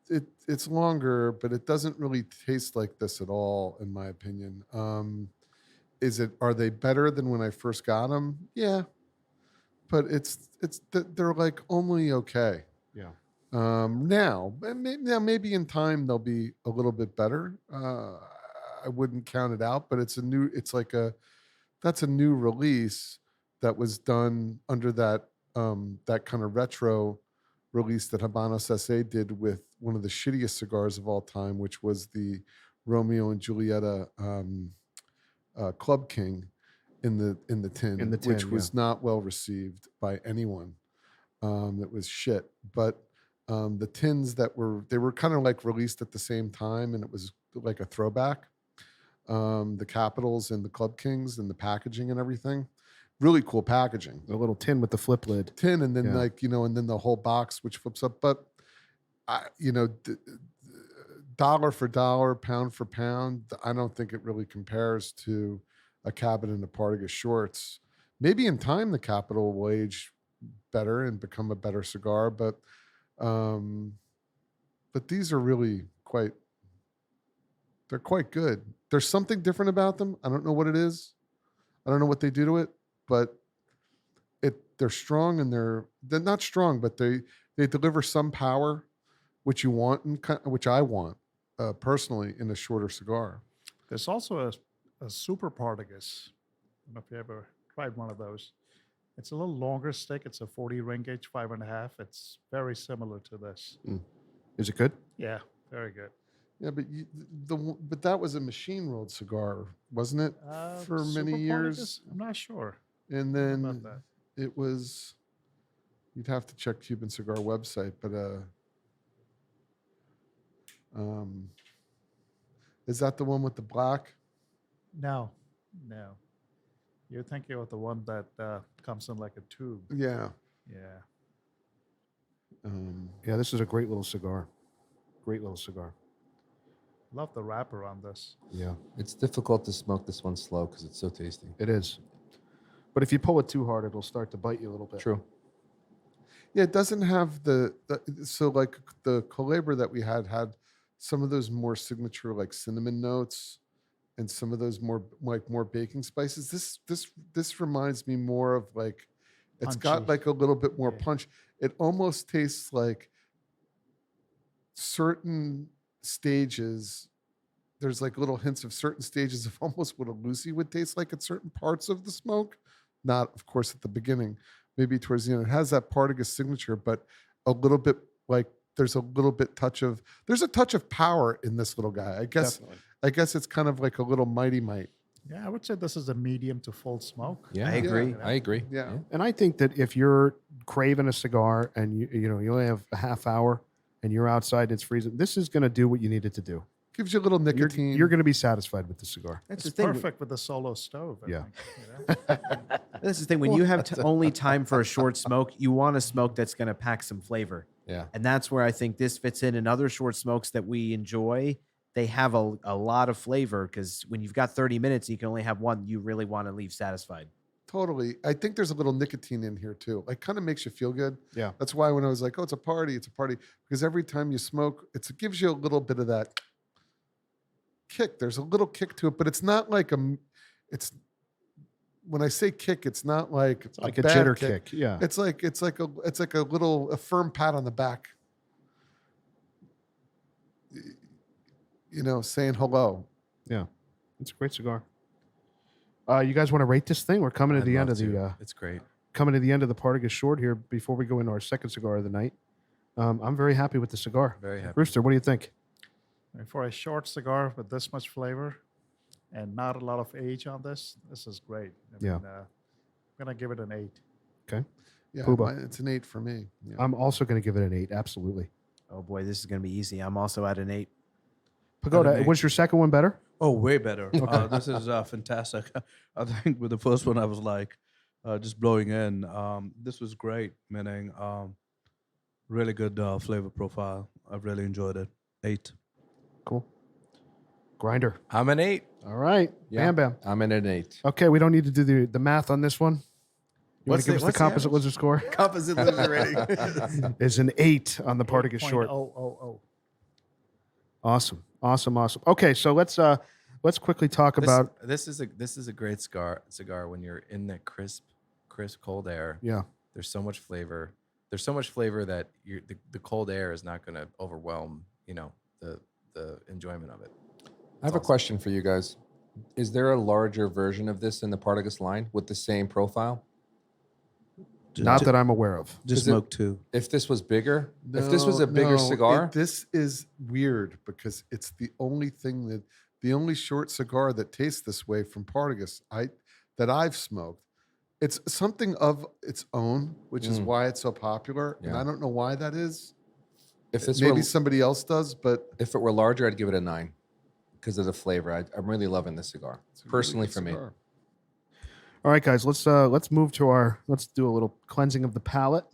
It's longer, but it doesn't really taste like this at all, in my opinion. Are they better than when I first got them? Yeah, but they're like only okay. Yeah. Now maybe in time they'll be a little bit better. I wouldn't count it out, but that's a new release that was done under that kind of retro release that Habanos SA did with one of the shittiest cigars of all time, which was the Romeo and Julieta Club King in the tin, which was not well received by anyone. It was shit, but the tins they were kind of like released at the same time, and it was like a throwback. The Capitals and the Club Kings and the packaging and everything, really cool packaging. A little tin with the flip lid. Tin, and then and then the whole box which flips up. But dollar for dollar, pound for pound, I don't think it really compares to a Cabot and a Partagas shorts. Maybe in time the Capital will age better and become a better cigar, but these are really they're quite good. There's something different about them. I don't know what it is. I don't know what they do to it, but they're strong, and they're not strong, but they deliver some power, which you want, and which I want personally in a shorter cigar. There's also a super Partagas. I don't know if you ever tried one of those. It's a little longer stick. It's a 40 ring gauge, 5.5. It's very similar to this. Is it good? Yeah, very good. Yeah, but that was a machine rolled cigar, wasn't it? For many years. Partagas? I'm not sure. And about then that. it was. You'd have to check Cuban Cigar website, but is that the one with the black? No. You're thinking of the one that comes in like a tube. Yeah. Yeah. Yeah, this is a great little cigar. Great little cigar. Love the wrapper on this. Yeah. It's difficult to smoke this one slow because it's so tasty. It is. But if you pull it too hard, it'll start to bite you a little bit. True. Yeah, it doesn't have so like the Calabra that we had some of those more signature like cinnamon notes and some of those more baking spices. This reminds me more of like it's Punchy. got like a little bit more punch. It almost tastes like certain stages. There's like little hints of certain stages of almost what a Lucy would taste like at certain parts of the smoke. Not, of course, at the beginning. Maybe towards the end. It has that Partagas signature, but a little bit like there's a touch of power in this little guy. I guess it's kind of like a little mighty might. Yeah, I would say this is a medium to full smoke. Yeah, I agree. I agree. Yeah. And I think that if you're craving a cigar and you only have a half hour and you're outside and it's freezing, this is going to do what you need it to do. Gives you a little nicotine. You're going to be satisfied with the cigar. That's It's the thing. perfect with the solo stove. I Yeah. think, you know? That's the thing. When you have only time for a short smoke, you want a smoke that's going to pack some flavor. Yeah. And that's where I think this fits in. And other short smokes that we enjoy, they have a lot of flavor because when you've got 30 minutes, you can only have one. You really want to leave satisfied. Totally. I think there's a little nicotine in here too. Like kind of makes you feel good. Yeah. That's why when I was like, oh, it's a party. Because every time you smoke, it gives you a little bit of that kick. There's a little kick to it, but it's not like when I say kick, it's not like It's like a bad jitter kick. Yeah. It's like a firm pat on the back. Saying hello. Yeah. It's a great cigar. You guys want to rate this thing? We're coming to I'd the end love of to. the It's great. Partagas short here before we go into our second cigar of the night. I'm very happy with the cigar. Very happy. Rooster, what do you think? And for a short cigar with this much flavor and not a lot of age on this is great. I Yeah. mean, I'm going to give it an 8. Yeah, Puba. it's an 8 for me. Yeah. I'm also going to give it an 8. Absolutely. Oh boy, this is going to be easy. I'm also at an 8. Pagoda, an 8. was your second one better? Oh, way better. This is fantastic. I think with the first one, I was like just blowing in. This was great, meaning really good flavor profile. I've really enjoyed it. 8. Cool. Grinder. I'm an 8. All right. Yeah. Bam, bam. I'm in an 8. Okay, we don't need to do the math on this one. You want to give us the composite lizard score? Composite lizard rating. Is an 8 on the Partagas short. 0.000. Awesome. Okay, so let's quickly talk about. This is a great cigar when you're in that crisp cold air. Yeah. There's so much flavor. There's so much flavor that the cold air is not going to overwhelm, the enjoyment of it. I have a question for you guys. Is there a larger version of this in the Partagas line with the same profile? Not that I'm aware of. Just smoke two. If this was bigger, if this was a bigger cigar, this is weird because it's the only short cigar that tastes this way from Partagas that I've smoked. It's something of its own, which is why it's so popular, and I don't know why that is. if this Maybe were, somebody else does, but if it were larger, I'd give it a 9 because of the flavor. I'm really loving this cigar, it's a really personally good for me. cigar. All right, guys, let's move to let's do a little cleansing of the palate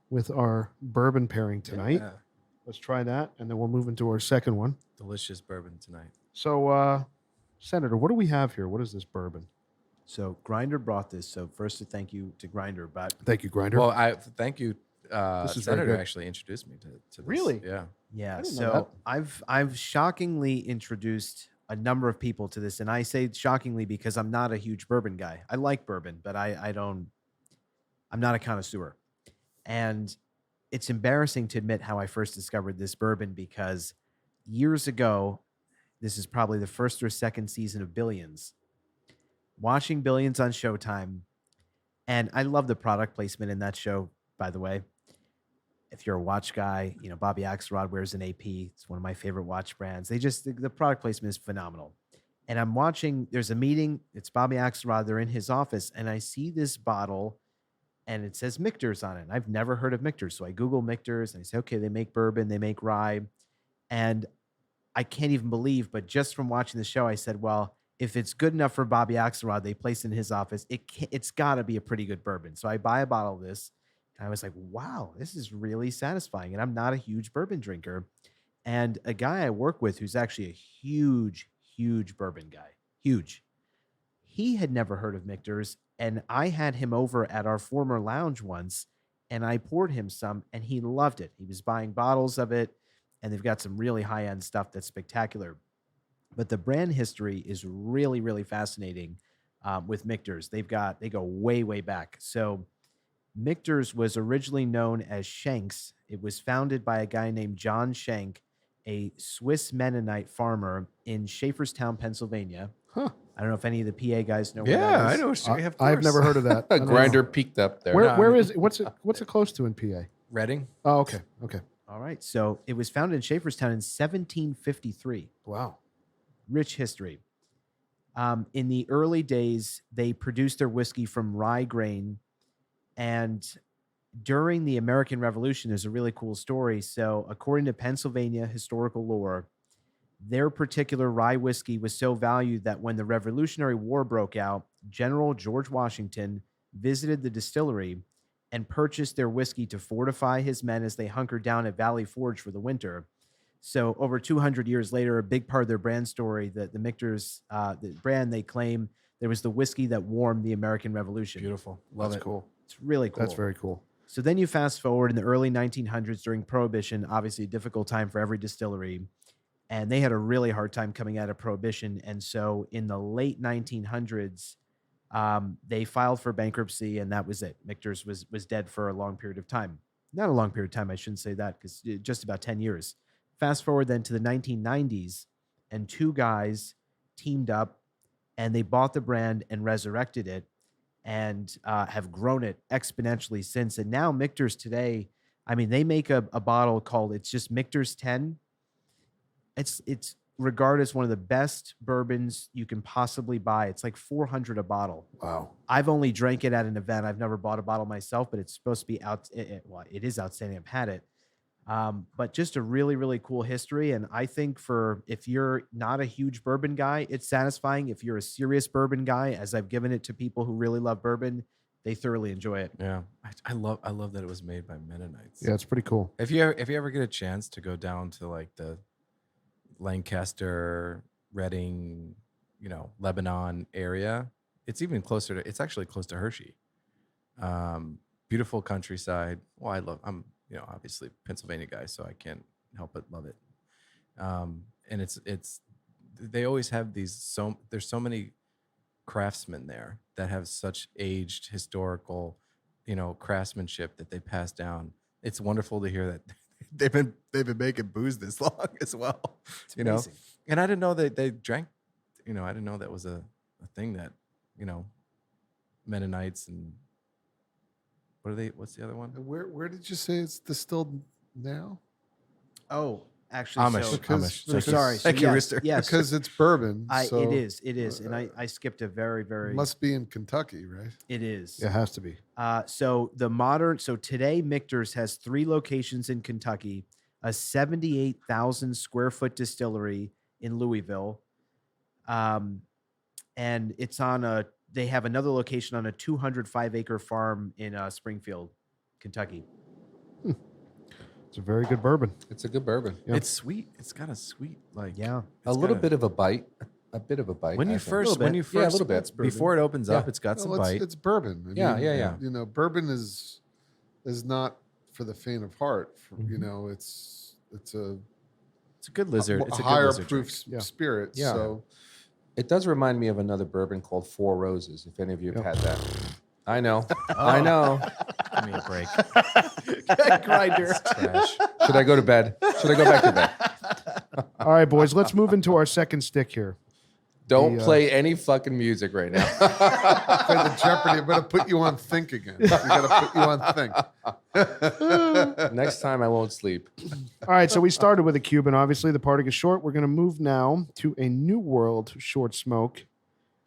with our bourbon pairing tonight. Yeah. Let's try that, and then we'll move into our second one. Delicious bourbon tonight. So, Senator, what do we have here? What is this bourbon? So Grinder brought this. So first, a thank you to Grinder. But Thank you, Grinder. Well, I thank you. This is very Senator good. actually introduced me to this. Really? Yeah. yeah, didn't know so I've shockingly introduced a number of people to this, and I say shockingly because I'm not a huge bourbon guy. I like bourbon, but I'm not a connoisseur, and it's embarrassing to admit how I first discovered this bourbon because years ago, this is probably the first or second season of Billions. Watching Billions on Showtime, and I love the product placement in that show, by the way. If you're a watch guy, Bobby Axelrod wears an AP. It's one of my favorite watch brands. The product placement is phenomenal. And I'm watching, there's a meeting. It's Bobby Axelrod. They're in his office, and I see this bottle, and it says Michter's on it. I've never heard of Michter's. So I Google Michter's, and I say, okay, they make bourbon, they make rye. And I can't even believe, but just from watching the show, I said, well, if it's good enough for Bobby Axelrod, they place in his office, it's got to be a pretty good bourbon. So I buy a bottle of this, and I was like, wow, this is really satisfying. And I'm not a huge bourbon drinker. And a guy I work with who's actually a huge, huge bourbon guy, huge. He had never heard of Michter's, and I had him over at our former lounge once, and I poured him some, and he loved it. He was buying bottles of it, and they've got some really high-end stuff that's spectacular. But the brand history is really, really fascinating with Michter's. They go way, way back. So Michter's was originally known as Shank's. It was founded by a guy named John Shank, a Swiss Mennonite farmer in Schaefferstown, Pennsylvania. Huh. I don't know if any of the PA guys know where Yeah, that I is. know. I've never heard of that. A grinder peaked up there. Where is it? What's it close to in PA? Reading. Oh, okay. All right. So it was founded in Schaefferstown in 1753. Wow. Rich history. In the early days, they produced their whiskey from rye grain. And during the American Revolution, there's a really cool story. So according to Pennsylvania historical lore, their particular rye whiskey was so valued that when the Revolutionary War broke out, General George Washington visited the distillery and purchased their whiskey to fortify his men as they hunkered down at Valley Forge for the winter. So over 200 years later, a big part of their brand story, the Michter's, the brand, they claim there was the whiskey that warmed the American Revolution. Beautiful. Love That's it. cool. It's really cool. That's very cool. So then you fast forward in the early 1900s during Prohibition, obviously a difficult time for every distillery. And they had a really hard time coming out of Prohibition. And so in the late 1900s, they filed for bankruptcy, and that was it. Michter's was dead for a long period of time. Not a long period of time, I shouldn't say that, because just about 10 years. Fast forward then to the 1990s, and two guys teamed up, and they bought the brand and resurrected it, and have grown it exponentially since. And now Michter's today, I mean, they make a bottle called, it's just Michter's 10. It's regarded as one of the best bourbons you can possibly buy. It's like $400 a bottle. Wow. I've only drank it at an event. I've never bought a bottle myself, but it's supposed to be it is outstanding. I've had it. But just a really, really cool history. And I think if you're not a huge bourbon guy, it's satisfying. If you're a serious bourbon guy, as I've given it to people who really love bourbon, they thoroughly enjoy it. Yeah, I love that it was made by Mennonites. Yeah, it's pretty cool. If you ever get a chance to go down to like the Lancaster, Reading, Lebanon area, it's even closer to. It's actually close to Hershey. Beautiful countryside. Well, I'm obviously Pennsylvania guy, so I can't help but love it. And it's they always have there's so many craftsmen there that have such aged historical, craftsmanship that they pass down. It's wonderful to hear that they've been making booze this long as well. It's amazing. And I didn't know that they drank. I didn't know that was a thing that Mennonites and what's the other one? And where did you say it's distilled now? Oh, actually, Amish. so, Because- so sorry. So Thank you, yes, Rooster. yes. Because it's bourbon. so it is, and I skipped a very, very. must be in Kentucky, right? It is. Yeah, it has to be. So today Michter's has 3 locations in Kentucky, a 78,000 square foot distillery in Louisville, and they have another location on a 205 acre farm in Springfield, Kentucky. It's a very good bourbon. It's a good bourbon. Yeah. It's sweet. It's got a sweet Yeah. A little bit of a bite. A bit of a bite. When I you think. first Yeah, a little bit. before it opens up, Yeah. it's got some Well, bite. it's bourbon. Yeah, yeah. Bourbon is not for the faint of heart. Mm-hmm. It's It's a good lizard. a It's a good higher lizard proof drink. Yeah. spirit. Yeah. So It does remind me of another bourbon called Four Roses. If any of you have Yep. had that, I know. I know. Give me a break. Grinder. Trash. Should I go to bed? Should I go back to bed? All right, boys, let's move into our second stick here. Don't The, play any fucking music right now. for the Jeopardy, I'm going to put you on think again. We got to put you on think. Next time I won't sleep. All right, so we started with a Cuban, obviously, the Partagas short. We're going to move now to a New World short smoke,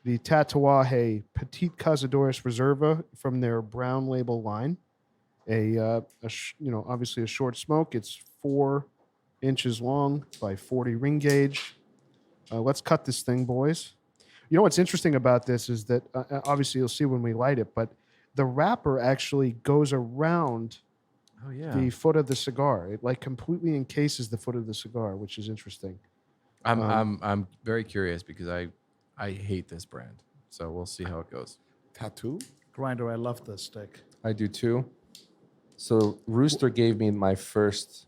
the Tatuaje Petit Cazadores Reserva from their brown label line. Obviously a short smoke. It's 4 inches long by 40 ring gauge. Let's cut this thing, boys. You know what's interesting about this is that obviously you'll see when we light it, but the wrapper actually goes around Oh yeah. the foot of the cigar. It like completely encases the foot of the cigar, which is interesting. I'm very curious because I hate this brand. So we'll see how it goes. Tattoo? Grinder, I love this stick. I do too. So Rooster gave me my first.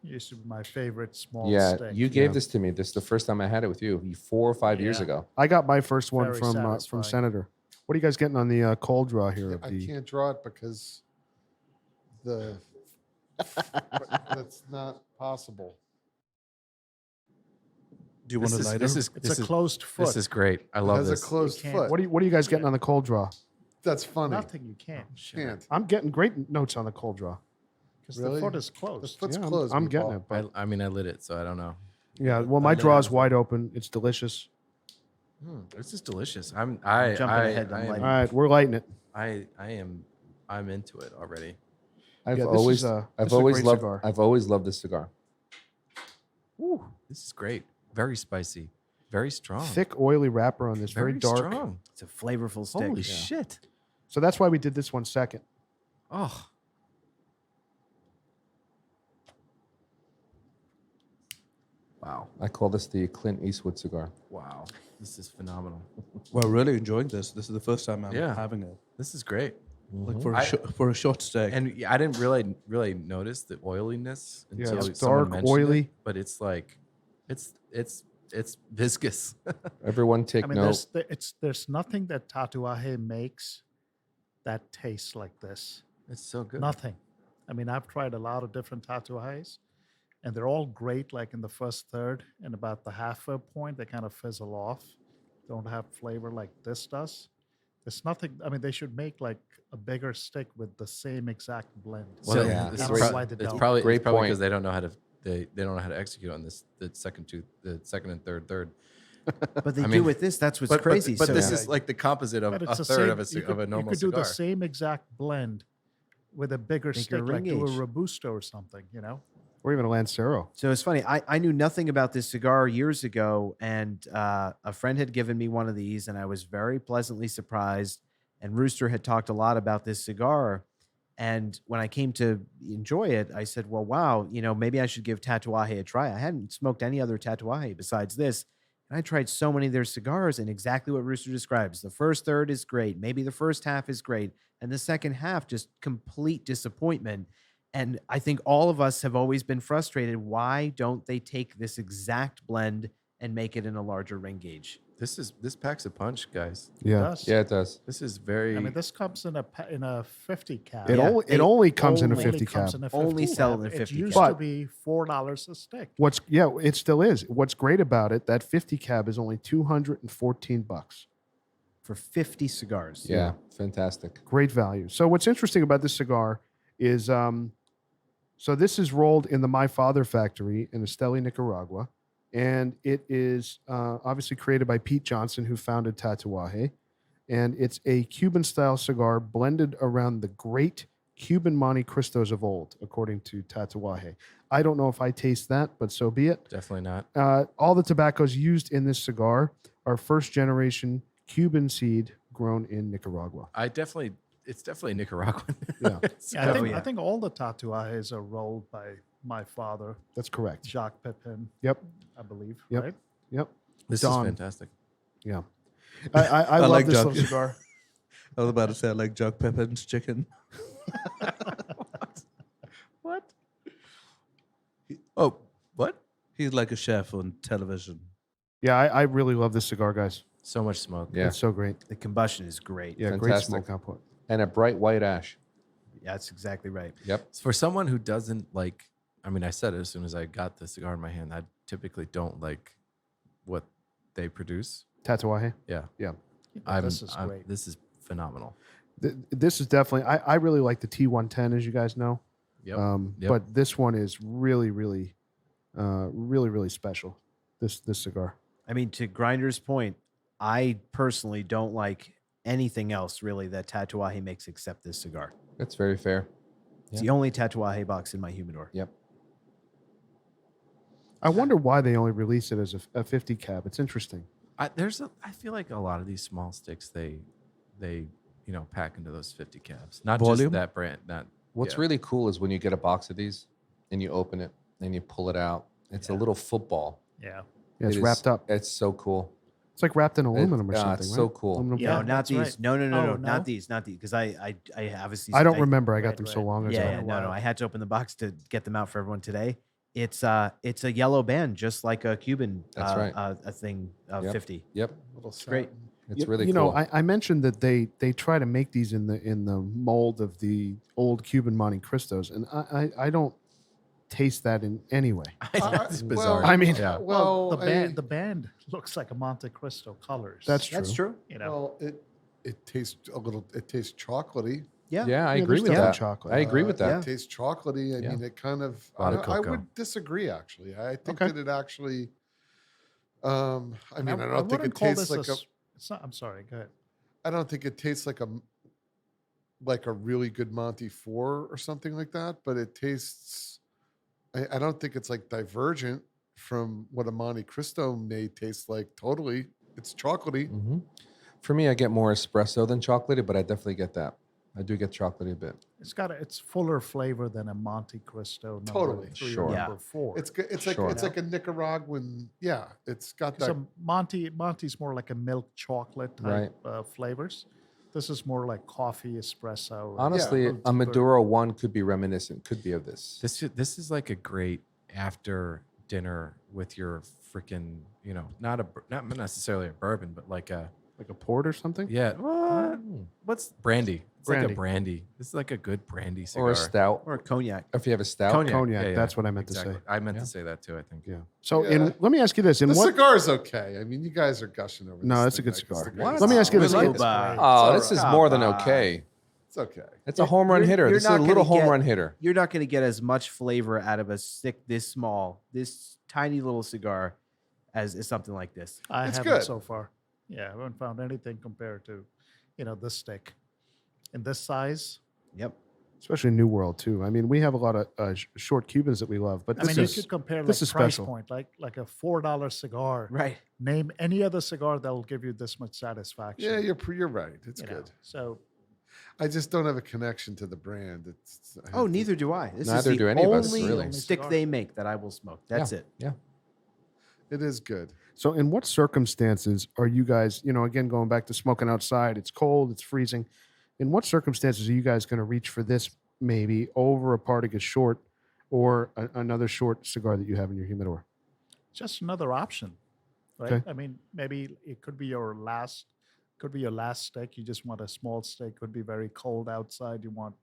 It used to be my favorite small Yeah, stick. you gave this to me. This is the first time I had it with you 4 or 5 years Yeah. ago. I got my first one Very from satisfying. Senator. What are you guys getting on the cold draw here? Of I the can't draw it because that's not possible. Do you want a lighter? It's a closed foot. This is great. I It love has this. a closed can't- foot. what are you guys getting on the cold draw? That's funny. Nothing you can't. Can't. I'm getting great notes on the cold draw. Because Really? the foot is The closed. foot's Yeah, closed. I'm Meatball. getting it. But I mean, I lit it, so I don't know. yeah, well, my I draw is have- wide open. It's delicious. This is delicious. I'm jumping ahead, I'm All lighting. right, we're lighting it. I'm into it already. I've Yeah, this always, is a- this I've is a always great loved, cigar. I've always loved this cigar. Ooh, this is great. Very spicy. Very strong. Thick, oily wrapper on this, very, dark. strong. It's a flavorful stick. Holy shit. So that's why we did this one second. Oh. Wow. I call this the Clint Eastwood cigar. Wow. This is phenomenal. We're really enjoying this. This is the first time I'm Yeah. having it. This is great. Like for I- for a short steak. And I didn't really notice the oiliness Yeah, until it's someone dark, mentioned it, oily. but it's like it's viscous. Everyone take I mean, note. there's nothing that Tatuaje makes that tastes like this. It's so good. Nothing. I mean, I've tried a lot of different Tatuajes, and they're all great. Like in the first third, and about the halfway point, they kind of fizzle off. Don't have flavor like this does. There's nothing. I mean, they should make like a bigger stick with the same exact blend. Well, yeah, it's, I don't right. know prob- why they it's don't. probably Great because point. they don't know how to they don't know how to execute on this the second and third. But they I do mean, with this. That's what's But crazy. But so this is like the composite of But a it's the third same, of you could, a normal you could do cigar. the same exact blend with a bigger Bigger stick, like ring do a gauge. Robusto or something, you know? Or even a Lancero. So it's funny. I knew nothing about this cigar years ago, and a friend had given me one of these, and I was very pleasantly surprised. And Rooster had talked a lot about this cigar. And when I came to enjoy it, I said, well, wow, maybe I should give Tatuaje a try. I hadn't smoked any other Tatuaje besides this. And I tried so many of their cigars, and exactly what Rooster describes. The first third is great. Maybe the first half is great. and the second half just complete disappointment. And I think all of us have always been frustrated. Why don't they take this exact blend and make it in a larger ring gauge? This packs a punch, guys. Yeah. Does. Yeah, it does. This is very. I mean, this comes in a 50 cap. It Yeah, only they it only comes in a only 50 comes cap. in a 50 Only sell cap. in a 50 It used cap. to be $4 a stick. It still is. What's great about it, that 50 cab is only $214. For 50 cigars. Yeah, fantastic. Great value. So what's interesting about this cigar is so this is rolled in the My Father factory in Esteli, Nicaragua. And it is obviously created by Pete Johnson, who founded Tatuaje. And it's a Cuban-style cigar blended around the great Cuban Monte Cristos of old, according to Tatuaje. I don't know if I taste that, but so be it. Definitely not. All the tobaccos used in this cigar are first-generation Cuban seed grown in Nicaragua. It's definitely Nicaraguan. Yeah. Yeah, Oh, I think all the Tatuajes are rolled by my father, That's correct. Jacques Pepin, Yep. I believe. Yep. Right? Yep. This Don. is fantastic. Yeah. I love like this Jacques. little cigar. I was about to say I like Jacques Pepin's chicken. What? Oh, what? He's like a chef on television. Yeah, I really love this cigar, guys. So much smoke. Yeah. It's so great. The combustion is great. Yeah, great Fantastic. smoke output. And a bright white ash. Yeah, that's exactly right. Yep. For someone who doesn't like, I mean, I said it as soon as I got the cigar in my hand. I typically don't like what they produce. Tatuaje. Yeah. Yeah. This is great. This is phenomenal. This is definitely, I really like the T110, as you guys know. Yep. Yep. But this one is really, really, really special. This cigar. I mean, to Grinder's point, I personally don't like anything else really that Tatuaje makes except this cigar. That's very fair. It's the only Tatuaje box in my humidor. Yep. I wonder why they only release it as a 50 cab. It's interesting. I feel like a lot of these small sticks they pack into those 50 cabs. Not Volume? just that brand. Not What's yeah. really cool is when you get a box of these and you open it and you pull it out. It's a little football. Yeah. Yeah, it's It is- wrapped up. It's so cool. It's like wrapped in aluminum or something. It's right? so cool. Aluminum Yeah, No, foil. not that's these. right. No, Oh, not no? these. Not these. Because I obviously I don't remember. I got them so right. long ago. Yeah, a no, while. I had to open the box to get them out for everyone today. It's a yellow band, just like a Cuban. That's right. A thing of Yep. 50. Yep. Little great. satin. It's really you cool. know, I mentioned that they try to make these in the mold of the old Cuban Monte Cristos, and I don't taste that in any way. It's bizarre. I mean- yeah. Well, Well, the band looks like a Monte Cristo colors. That's true. That's true. You know. Well, it tastes a little. It tastes chocolatey. Yeah. yeah, I Yeah, agree there's with definitely that. chocolate. I agree with that. It tastes chocolatey. I Yeah. mean, it kind of. A lot of I cocoa. would disagree. Actually, I think Okay. that it actually. I mean, I don't think wouldn't it call tastes this like a. It's not. I'm sorry. Go ahead. I don't think it tastes like a really good Monty 4 or something like that, but it tastes. I don't think it's like divergent from what a Monte Cristo may taste like. Totally, it's chocolatey. hmm For me, I get more espresso than chocolatey, but I definitely get that. I do get chocolatey a bit. It's fuller flavor than a Monte Cristo. Number Totally. 3 Sure. or Yeah. number 4. It's like Sure. it's like a Nicaraguan. Yeah, it's got that. So Monte's more like a milk chocolate type flavors. This is more like coffee espresso. Honestly, little a deeper. Maduro 1 could be reminiscent, could be of this. This is like a great after dinner with your freaking, not necessarily a bourbon, but like a Like a port or something. yeah. What? Mm. What's brandy? It's like Brandy. a brandy. This is like a good brandy cigar. Or a stout. Or a cognac. If you have a stout. Cognac, that's what I meant to say. I meant Yeah. to say that too. I think. Yeah. So, Yeah. let me ask you this: in The what? cigar's okay. I mean, you guys are gushing over. No, this that's a thing good like it's cigar. the What? greatest Let me ask you cigar. this: like in- this Cuba. great. Oh, It's this is all more than right. okay. It's okay. It's a home run hitter. You're This is a not little gonna home get- run hitter. You're not going to get as much flavor out of a stick this small, this tiny little cigar, as something like this. I It's haven't good. so far. Yeah, I haven't found anything compared to, this stick. In this size, Yep. especially New World too. I mean, we have a lot of short Cubans that we love, but I this mean, is you could compare this like is price special. point, like a $4 cigar. Right. Name any other cigar that will give you this much satisfaction. Yeah, you're right. It's you know. good. So I just don't have a connection to the brand. I Oh, have to- neither do I. This Neither is do the any of us, only really. stick Cigar. they make that I will smoke. That's it. Yeah. It is good. So, in what circumstances are you guys? Again, going back to smoking outside, it's cold, it's freezing. In what circumstances are you guys going to reach for this maybe over a Partagas short or another short cigar that you have in your humidor? Just another option, right? Okay. I mean, maybe it could be your last stick. You just want a small stick. Could be very cold outside. You want,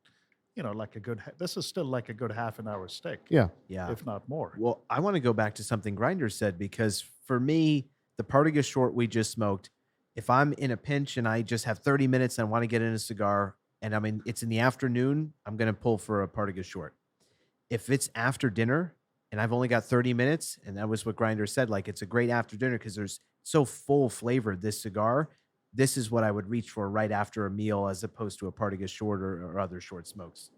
like a good. This is still like a good half an hour stick, Yeah. Yeah. if not more. Well, I want to go back to something Grinder said, because for me, the Partagas short we just smoked, if I'm in a pinch and I just have 30 minutes and I want to get in a cigar and it's in the afternoon, I'm going to pull for a Partagas short. If it's after dinner and I've only got 30 minutes, and that was what Grinder said, like it's a great after dinner because there's so full flavored this cigar. This is what I would reach for right after a meal as opposed to a Partagas short or other short smokes.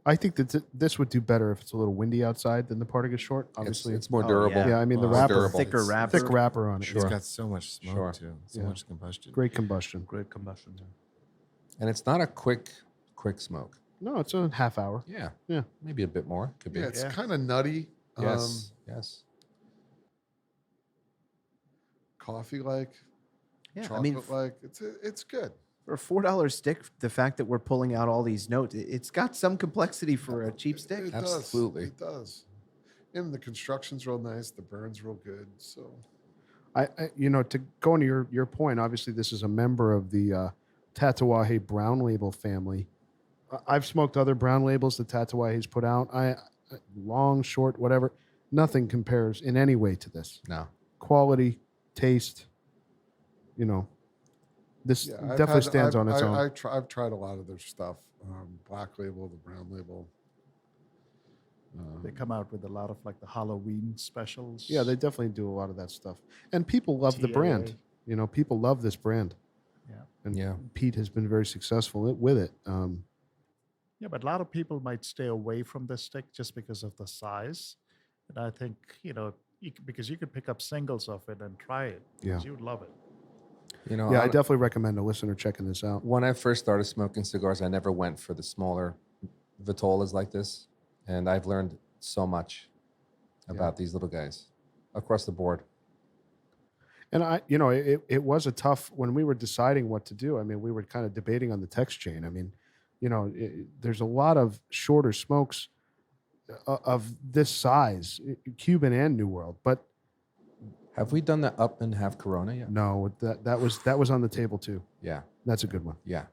I think that this would do better if it's a little windy outside than the Partagas short. It's, Obviously, it's more Oh, durable. yeah. yeah. I mean, the More wrapper, durable. Thicker It's wrapper. thick wrapper on it. Sure. It's got so much smoke Sure. too. So Yeah. much combustion. Great combustion. Great combustion. Yeah. And it's not a quick smoke. No, it's a half hour. Yeah. Yeah. Maybe a bit more. Could be. Yeah, it's Yeah. kind of nutty. Yes. Yes. Coffee like, Yeah, I chocolate mean, like. It's good. for a $4 stick, the fact that we're pulling out all these notes, it's got some complexity for a cheap stick. It Absolutely. Does. It does. And the construction's real nice. The burn's real good. So I to go into your point, obviously this is a member of the Tatuaje brown label family. I've smoked other brown labels that Tatuaje's put out. Long, short, whatever. Nothing compares in any way to this. No. Quality, taste, this yeah, definitely stands on its own. I've tried a lot of their stuff. Black label, the brown label. They come out with a lot of like the Halloween specials. Yeah, they definitely do a lot of that stuff. And people love the brand. TAA. People love this brand. Yeah. And Yeah. Pete has been very successful with it. Yeah, but a lot of people might stay away from this stick just because of the size. And I think, because you could pick up singles of it and try it. Yeah. You would love it. I definitely recommend a listener checking this out. When I first started smoking cigars, I never went for the smaller Vitolas like this. And I've learned so much about these little guys across the board. And it was a tough, when we were deciding what to do. I mean, we were kind of debating on the text chain. I mean, there's a lot of shorter smokes of this size, Cuban and New World, but Have we done the up and half Corona yet? no, that was on the table too. Yeah. That's a good one. Yeah.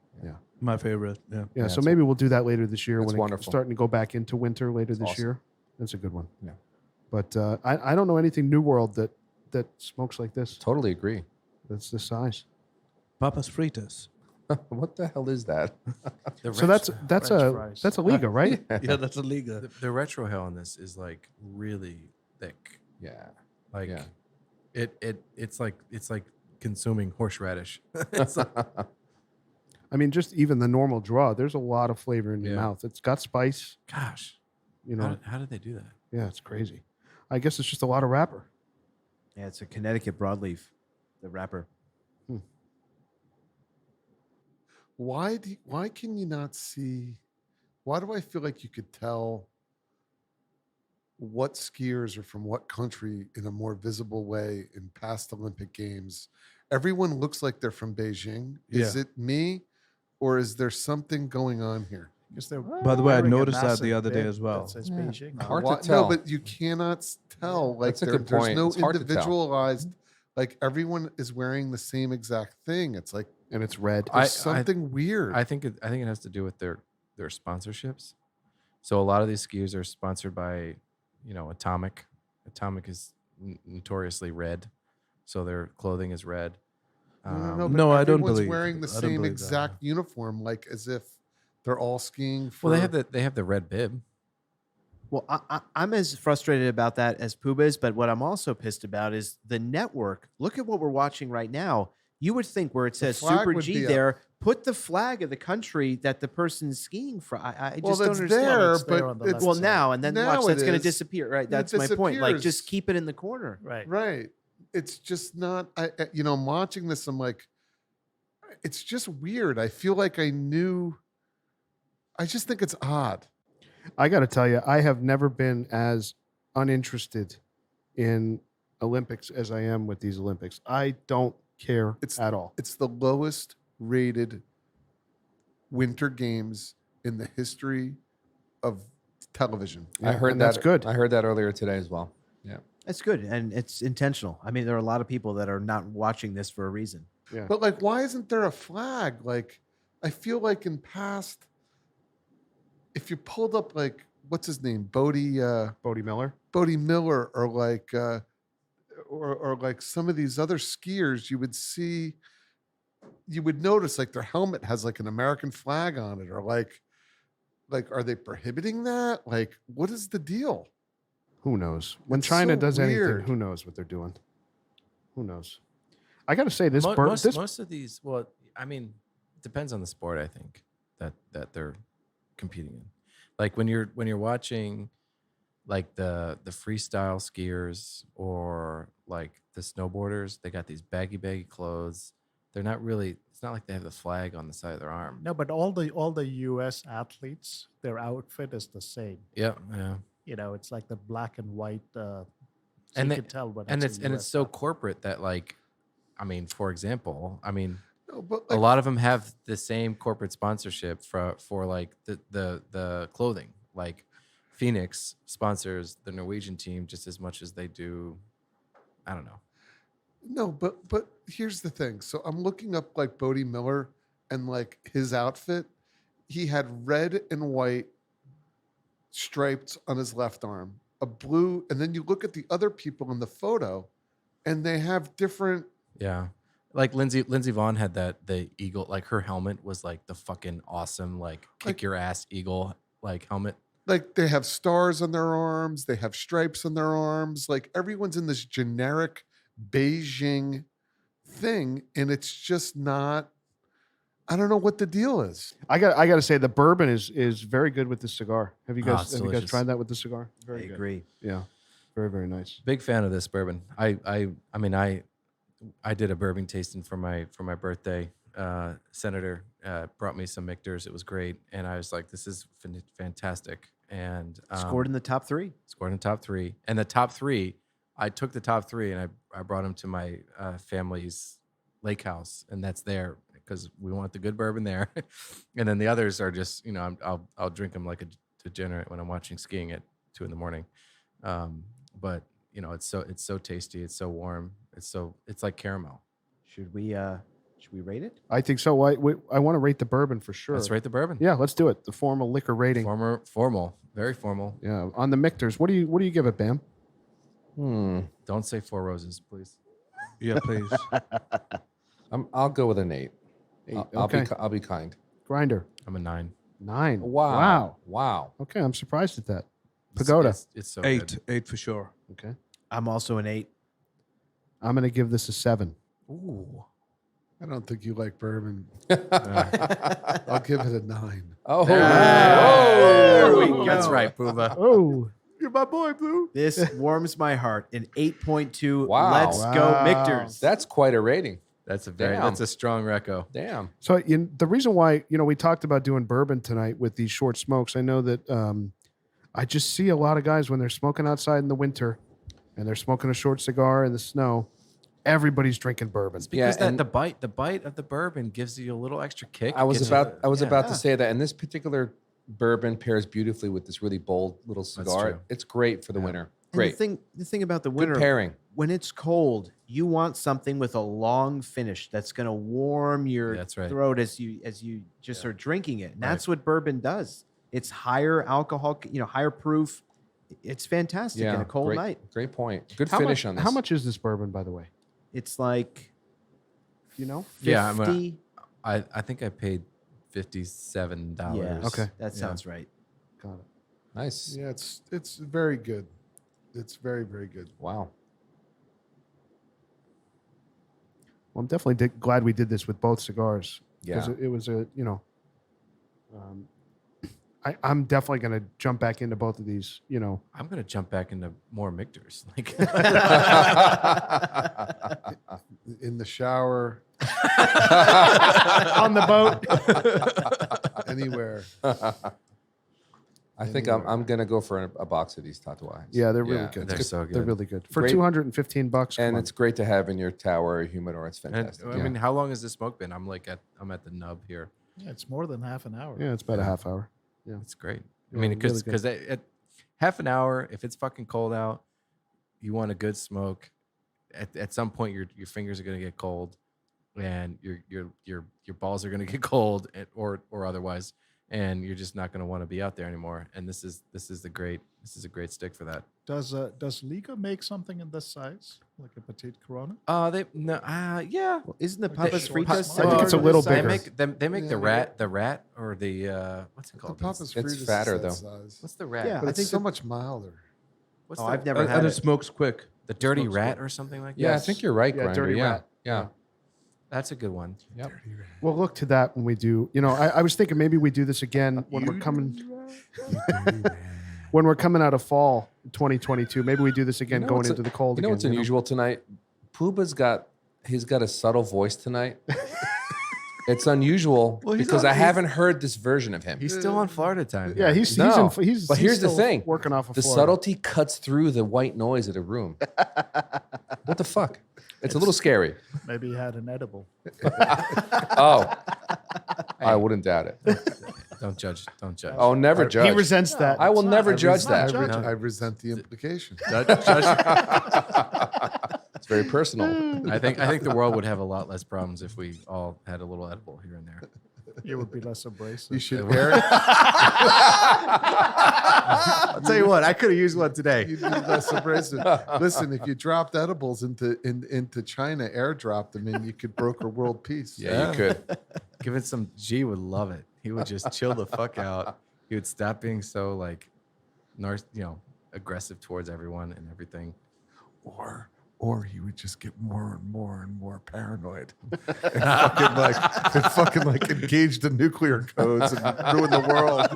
My favorite. Yeah. Yeah, so it's- maybe we'll do that later this year it's when wonderful. it's starting to go back into winter later It's this awesome. year. That's a good one. Yeah. But I don't know anything New World that smokes like this. Totally agree. That's the size. Papas fritas. What the hell is that? So that's French a fries. that's a Liga, right? Yeah, that's a Liga. The retro hell on this is like really thick. Yeah. Like Yeah. it's like consuming horseradish. It's like, I mean, just even the normal draw, there's a lot of flavor in your Yeah. mouth. It's got spice. gosh, How how did they do that? yeah, it's crazy. I guess it's just a lot of wrapper. Yeah, it's a Connecticut broadleaf, the wrapper. why can you not see? Why do I feel like you could tell what skiers are from what country in a more visible way in past Olympic Games? Everyone looks like they're from Beijing. Is Yeah. it me, or is there something going on here? Because they're By the way, I wearing a noticed that massive the other day bib as well. that says Yeah. Beijing. Hard to Why- tell. No, but you cannot tell. Like That's a good there's point. no It's hard to tell. individualized. Like everyone is wearing the same exact thing. It's like And it's red. there's something weird. I think it has to do with their sponsorships. So a lot of these skiers are sponsored by, Atomic. Atomic is notoriously red, so their clothing is red. but No, I don't everyone's believe- wearing the I don't same believe that. exact uniform, like as if they're all skiing. For, Well, they have the red bib. Well, I'm as frustrated about that as Puba is, but what I'm also pissed about is the network. Look at what we're watching right now. You would think where it says flag Super would G be up. there, put the flag of the country that the person's skiing from. I well, just don't that's understand. there, It's there on but the it's left Well, side. now and then Now watch, that's it going to is. disappear, right? It That's my point. Like, just disappears. keep it in the corner. Right. right. It's just not. I'm watching this. I'm like, it's just weird. I feel like I knew. I just think it's odd. I got to tell you, I have never been as uninterested in Olympics as I am with these Olympics. I don't care It's- at all. It's the lowest rated winter games in the history of television. I heard and that. that's good. I heard that earlier today as well. Yeah. It's good, and it's intentional. I mean, there are a lot of people that are not watching this for a reason. Yeah. But like, why isn't there a flag? Like, I feel like in past, if you pulled up like what's his name, Bodie Miller. Miller, or like or like some of these other skiers, you would notice like their helmet has like an American flag on it, or like are they prohibiting that? Like, what is the deal? Who knows? When It's China so does weird. anything, who knows what they're doing? Who knows? I got to say, this most of these. Well, I mean, it depends on the sport. I think that they're competing in. Like when you're watching, like the freestyle skiers or like the snowboarders, they got these baggy clothes. They're not really. It's not like they have the flag on the side of their arm. No, but all the U.S. athletes, their outfit is the same. Yeah. You know, it's like the black and white. So And you they- can tell when And it's it's a US so athlete. corporate that, like, I mean, for example, No, but a like, lot of them have the same corporate sponsorship for like the clothing. Like Phoenix sponsors the Norwegian team just as much as they do. I don't know. no, but here's the thing. So I'm looking up like Bodie Miller and like his outfit. He had red and white stripes on his left arm, a blue, and then you look at the other people in the photo, and they have different. Yeah. Like Lindsey Vaughn had the eagle, like her helmet was like the fucking awesome, like kick Like- your ass eagle like helmet. Like they have stars on their arms, they have stripes on their arms. Like everyone's in this generic Beijing thing, and it's just not. I don't know what the deal is. I got to say, the bourbon is very good with the cigar. Have you Ah, guys it's delicious. tried that with the cigar? I Very good. agree. Yeah, very very nice. Big fan of this bourbon. I mean I did a bourbon tasting for my birthday. Senator brought me some Michters. It was great, and I was like, "This is fantastic." And Scored in the top 3. scored in the top 3. And the top 3, I took the top 3 and I brought them to my family's lake house, and that's there because we want the good bourbon there. And then the others are just, I'll drink them like a degenerate when I'm watching skiing at 2 a.m. But it's so tasty. It's so warm. It's like caramel. Should we rate it? I think so. I want to rate the bourbon for sure. Let's rate the bourbon. Yeah, let's do it. The formal liquor rating. Formal, very formal. Yeah, on the Michters. What do you give it, Bam? Don't say 4 roses, please. Yeah, please. I'll go with an 8. Okay. I'll be kind. Grinder. I'm a 9. 9. Wow. Wow. Okay, I'm surprised at that. Pagoda. It's so Eight good. for sure. Okay. I'm also an 8. I'm going to give this a 7. Ooh. I don't think you like bourbon. I'll give it a 9. Oh, There we go. That's right, Puba. Oh. You're my boy, Blue. This warms my heart. An 8.2. Wow. Let's go, Wow. Michters. that's quite a rating. That's Damn. a strong reco. Damn. So the reason why, we talked about doing bourbon tonight with these short smokes, I know that I just see a lot of guys when they're smoking outside in the winter and they're smoking a short cigar in the snow, everybody's drinking bourbon. It's because and- the bite of the bourbon gives you a little extra kick. I was Gets about you- to say that, and this particular bourbon pairs beautifully with this really bold little cigar. true. It's great for the winter. And Great. the thing about the Good winter, pairing. when it's cold, you want something with a long finish that's going to warm your That's right. throat as you just are drinking it. And that's what bourbon does. It's higher alcohol, higher proof. It's fantastic in a cold great, night. Great point. Good How finish much, on this. How much is this bourbon, by the way? It's like, 50? Yeah, I'm 50. I think I paid $57. Yeah, Okay. that Yeah. sounds right. Got it. Nice. Yeah, it's very good. It's very, very good. Wow. Well, I'm definitely glad we did this with both cigars. Yeah. It was I'm definitely going to jump back into both of these, I'm gonna jump back into more Michters. Like In the shower, on the boat. anywhere. I think I'm gonna go for a box of these tatuajes. Yeah, they're really good. they're so They're good. really good. For Great. $215, And come it's great to have in your tower or humidor. It's And, fantastic. I mean, how long has this smoke been? I'm at the nub here. Yeah, it's more than half an hour. Yeah, it's about a half hour. It's great. I Yeah, mean, really because at half an hour, if it's fucking cold out, you want a good smoke. At some point, your fingers are gonna get cold, and your balls are gonna get cold, or otherwise, and you're just not gonna want to be out there anymore. And this is a great stick for that. Does Liga make something in this size, like a Petite Corona? Yeah. Well, isn't the Papas short Fritas? smaller. I think it's a little They bigger. make Yeah, the rat or the what's it The called? Papa's It's Fritas is fatter, that though. size. What's the rat? Yeah. But I it's think so the- much milder. What's Oh, the, I've never had And it. it smokes quick. the dirty smokes rat quick. or something like that? Yeah, I think you're right, Yeah, Grinder. dirty Yeah, rat. yeah. That's a good one. Yep. We'll look to that when we do. I was thinking maybe we do this again when we're coming. When we're coming out of fall 2022, maybe we do this again know going what's into the cold. You know again, what's unusual tonight? Puba's got a subtle voice tonight. It's unusual Well, he's because on- I haven't heard this version of him. He's still on Florida time. Yeah, he's No, he's. but he's here's the still thing: working off of the Florida. subtlety cuts through the white noise of the room. What the fuck? It's a little scary. Maybe he had an edible. Oh, I wouldn't doubt it. Don't judge. Don't judge. I'll never He judge. resents that. I will not- never I judge resent that. judging. I resent the implication. It's very personal. I think the world would have a lot less problems if we all had a little edible here and there. You would be less abrasive. You should air it. I'll tell you what, I could have used one today. You'd be less abrasive. Listen, if you dropped edibles into China, airdropped them, and you could broker world peace. Yeah, you could. Give it some. G would love it. He would just chill the fuck out. He would stop being so like, aggressive towards everyone and everything. Or he would just get more and more and more paranoid, and fucking like engage the nuclear codes and ruin the world.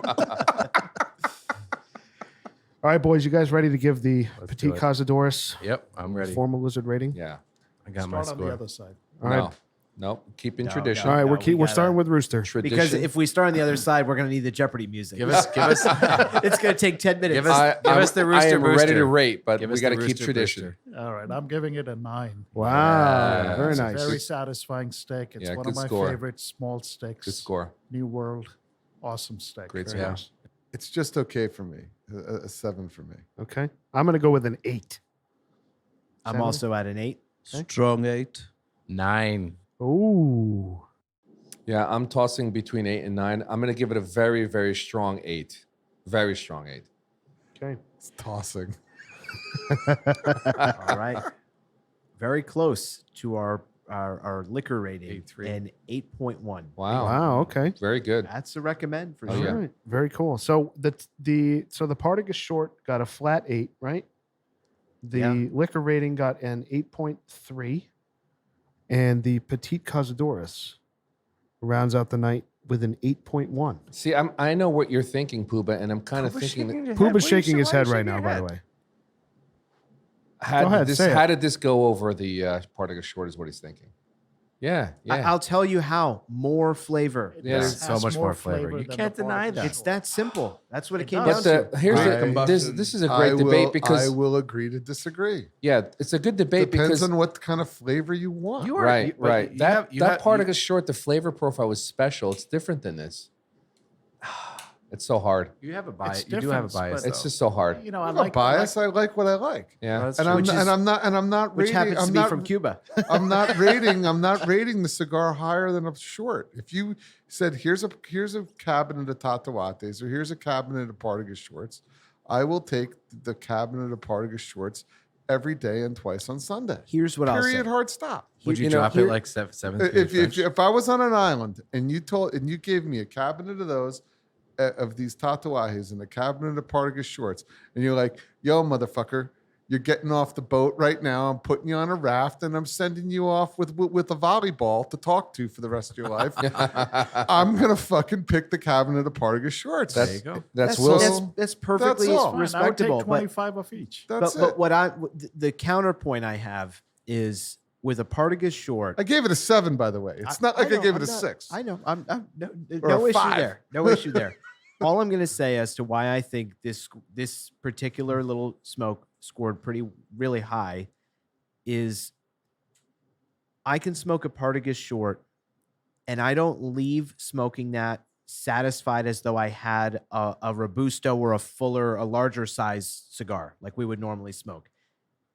All right, boys, you guys ready to give the Let's Petit do it. Cazadores Yep, I'm ready. formal lizard rating? Yeah. I got my Start on the score. other side. All right. No. Nope. Keeping No, tradition. All right, No, we're we starting gotta- with Rooster. Tradition. Because if we start on the other side, we're going to need the Jeopardy music. Give us. It's going to take 10 minutes. Give us- give us the I rooster am ready booster. to rate, but Give we us got the to keep rooster tradition. booster. All right, I'm giving it a 9. Wow, Yeah. very It's a nice. very satisfying steak. It's Yeah, one good of my score. favorite small sticks. Good score. New World, awesome steak. Great Very score. nice. It's just okay for me. A 7 for me. Okay, I'm going to go with an 8. I'm also at an 8. Strong 8. 9. Ooh, Yeah, I'm tossing between 8 and 9. I'm going to give it a very, very strong 8. Very strong 8. okay. It's tossing. All right. Very close to our liquor rating, 8.3. an 8.1. Wow. Wow, okay. Very good. That's a recommend for Oh, sure. yeah. All right, very cool. So the Partagas short got a flat 8, right? The Yeah. liquor rating got an 8.3, and the Petit Cazadores rounds out the night with an 8.1. See, I know what you're thinking, Puba, and I'm kind of thinking that Puba's shaking his head right now, by the way. how, Go ahead, did, say this, it. how did this go over the Partagas short is what he's thinking. Yeah, yeah. I'll tell you how. More flavor. It Yeah, does so has much more flavor. You than can't the deny Partagas that. It's short. that simple. That's what it It came does. down but to. here's I- this is a great debate because I will agree to disagree. yeah, it's a good debate Depends because on what kind of flavor you want. You are right, you- but right. you That have- you that have- you- Partagas short, the flavor profile was special. It's different than this. It's so hard. You have a bias. It's You do have a different, bias. but- It's just so hard. You know, I I'm not like biased. I like what I like. Yeah. That's And true. I'm not Which rating. happens I'm to be not, from Cuba. I'm not rating the cigar higher than a short. If you said here's a cabinet of Tatuajes or here's a cabinet of Partagas shorts, I will take the cabinet of Partagas shorts every day and twice on Sunday. Here's what I'll Period. say. Hard stop. Would you You know, drop here- it like 7? If I was on an island and you gave me a cabinet of those of these tatuajes and a cabinet of Partagas shorts, and you're like, "Yo, motherfucker, you're getting off the boat right now. I'm putting you on a raft, and I'm sending you off with a volleyball to talk to for the rest of your life." I'm gonna fucking pick the cabinet of Partagas shorts. There you go. That's all. Wilson. That's perfectly That's all. Fine, I would respectable. take But 25 of each. That's but it. what the counterpoint I have is with a Partagas short. I gave it a 7, by the way. It's not like I, know, gave I'm it a not- 6. I know. I'm no, Or no a issue 5. there. No issue there. All I'm going to say as to why I think this particular little smoke scored really high is I can smoke a Partagas short and I don't leave smoking that satisfied as though I had a Robusto or a larger size cigar like we would normally smoke.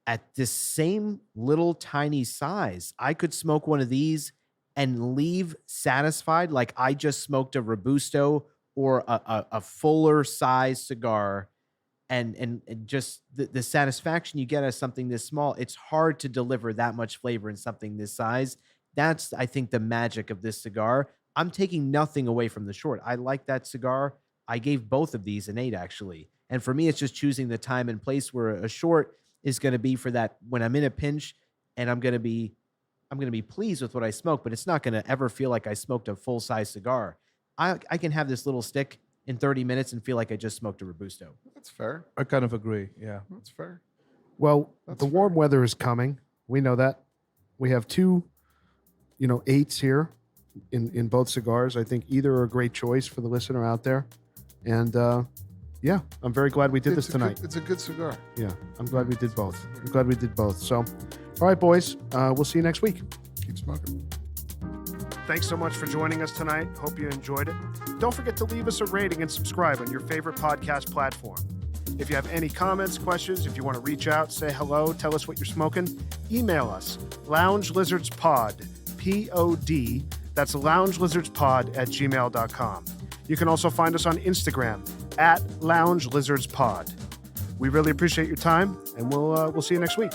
At this same little tiny size, I could smoke one of these and leave satisfied like I just smoked a Robusto or a fuller size cigar. And just the satisfaction you get out of something this small, it's hard to deliver that much flavor in something this size. That's, I think, the magic of this cigar. I'm taking nothing away from the short. I like that cigar. I gave both of these an 8, actually. And for me, it's just choosing the time and place where a short is going to be for that when I'm in a pinch, and I'm going to be pleased with what I smoke, but it's not going to ever feel like I smoked a full size cigar. I can have this little stick in 30 minutes and feel like I just smoked a Robusto. That's fair. I kind of agree. Yeah. That's fair. Well, That's the warm fair. weather is coming. We know that. We have 2, 8s here in both cigars. I think either are a great choice for the listener out there. And yeah, I'm very glad we did this tonight. It's a good cigar. Yeah, I'm glad we did both. I'm glad we did both. So, all right, boys, we'll see you next week. Keep smoking. Thanks so much for joining us tonight. Hope you enjoyed it. Don't forget to leave us a rating and subscribe on your favorite podcast platform. If you have any comments, questions, if you want to reach out, say hello, tell us what you're smoking, email us, loungelizardspod, P-O-D, that's loungelizardspod@gmail.com. You can also find us on Instagram @loungelizardspod. We really appreciate your time, and we'll see you next week.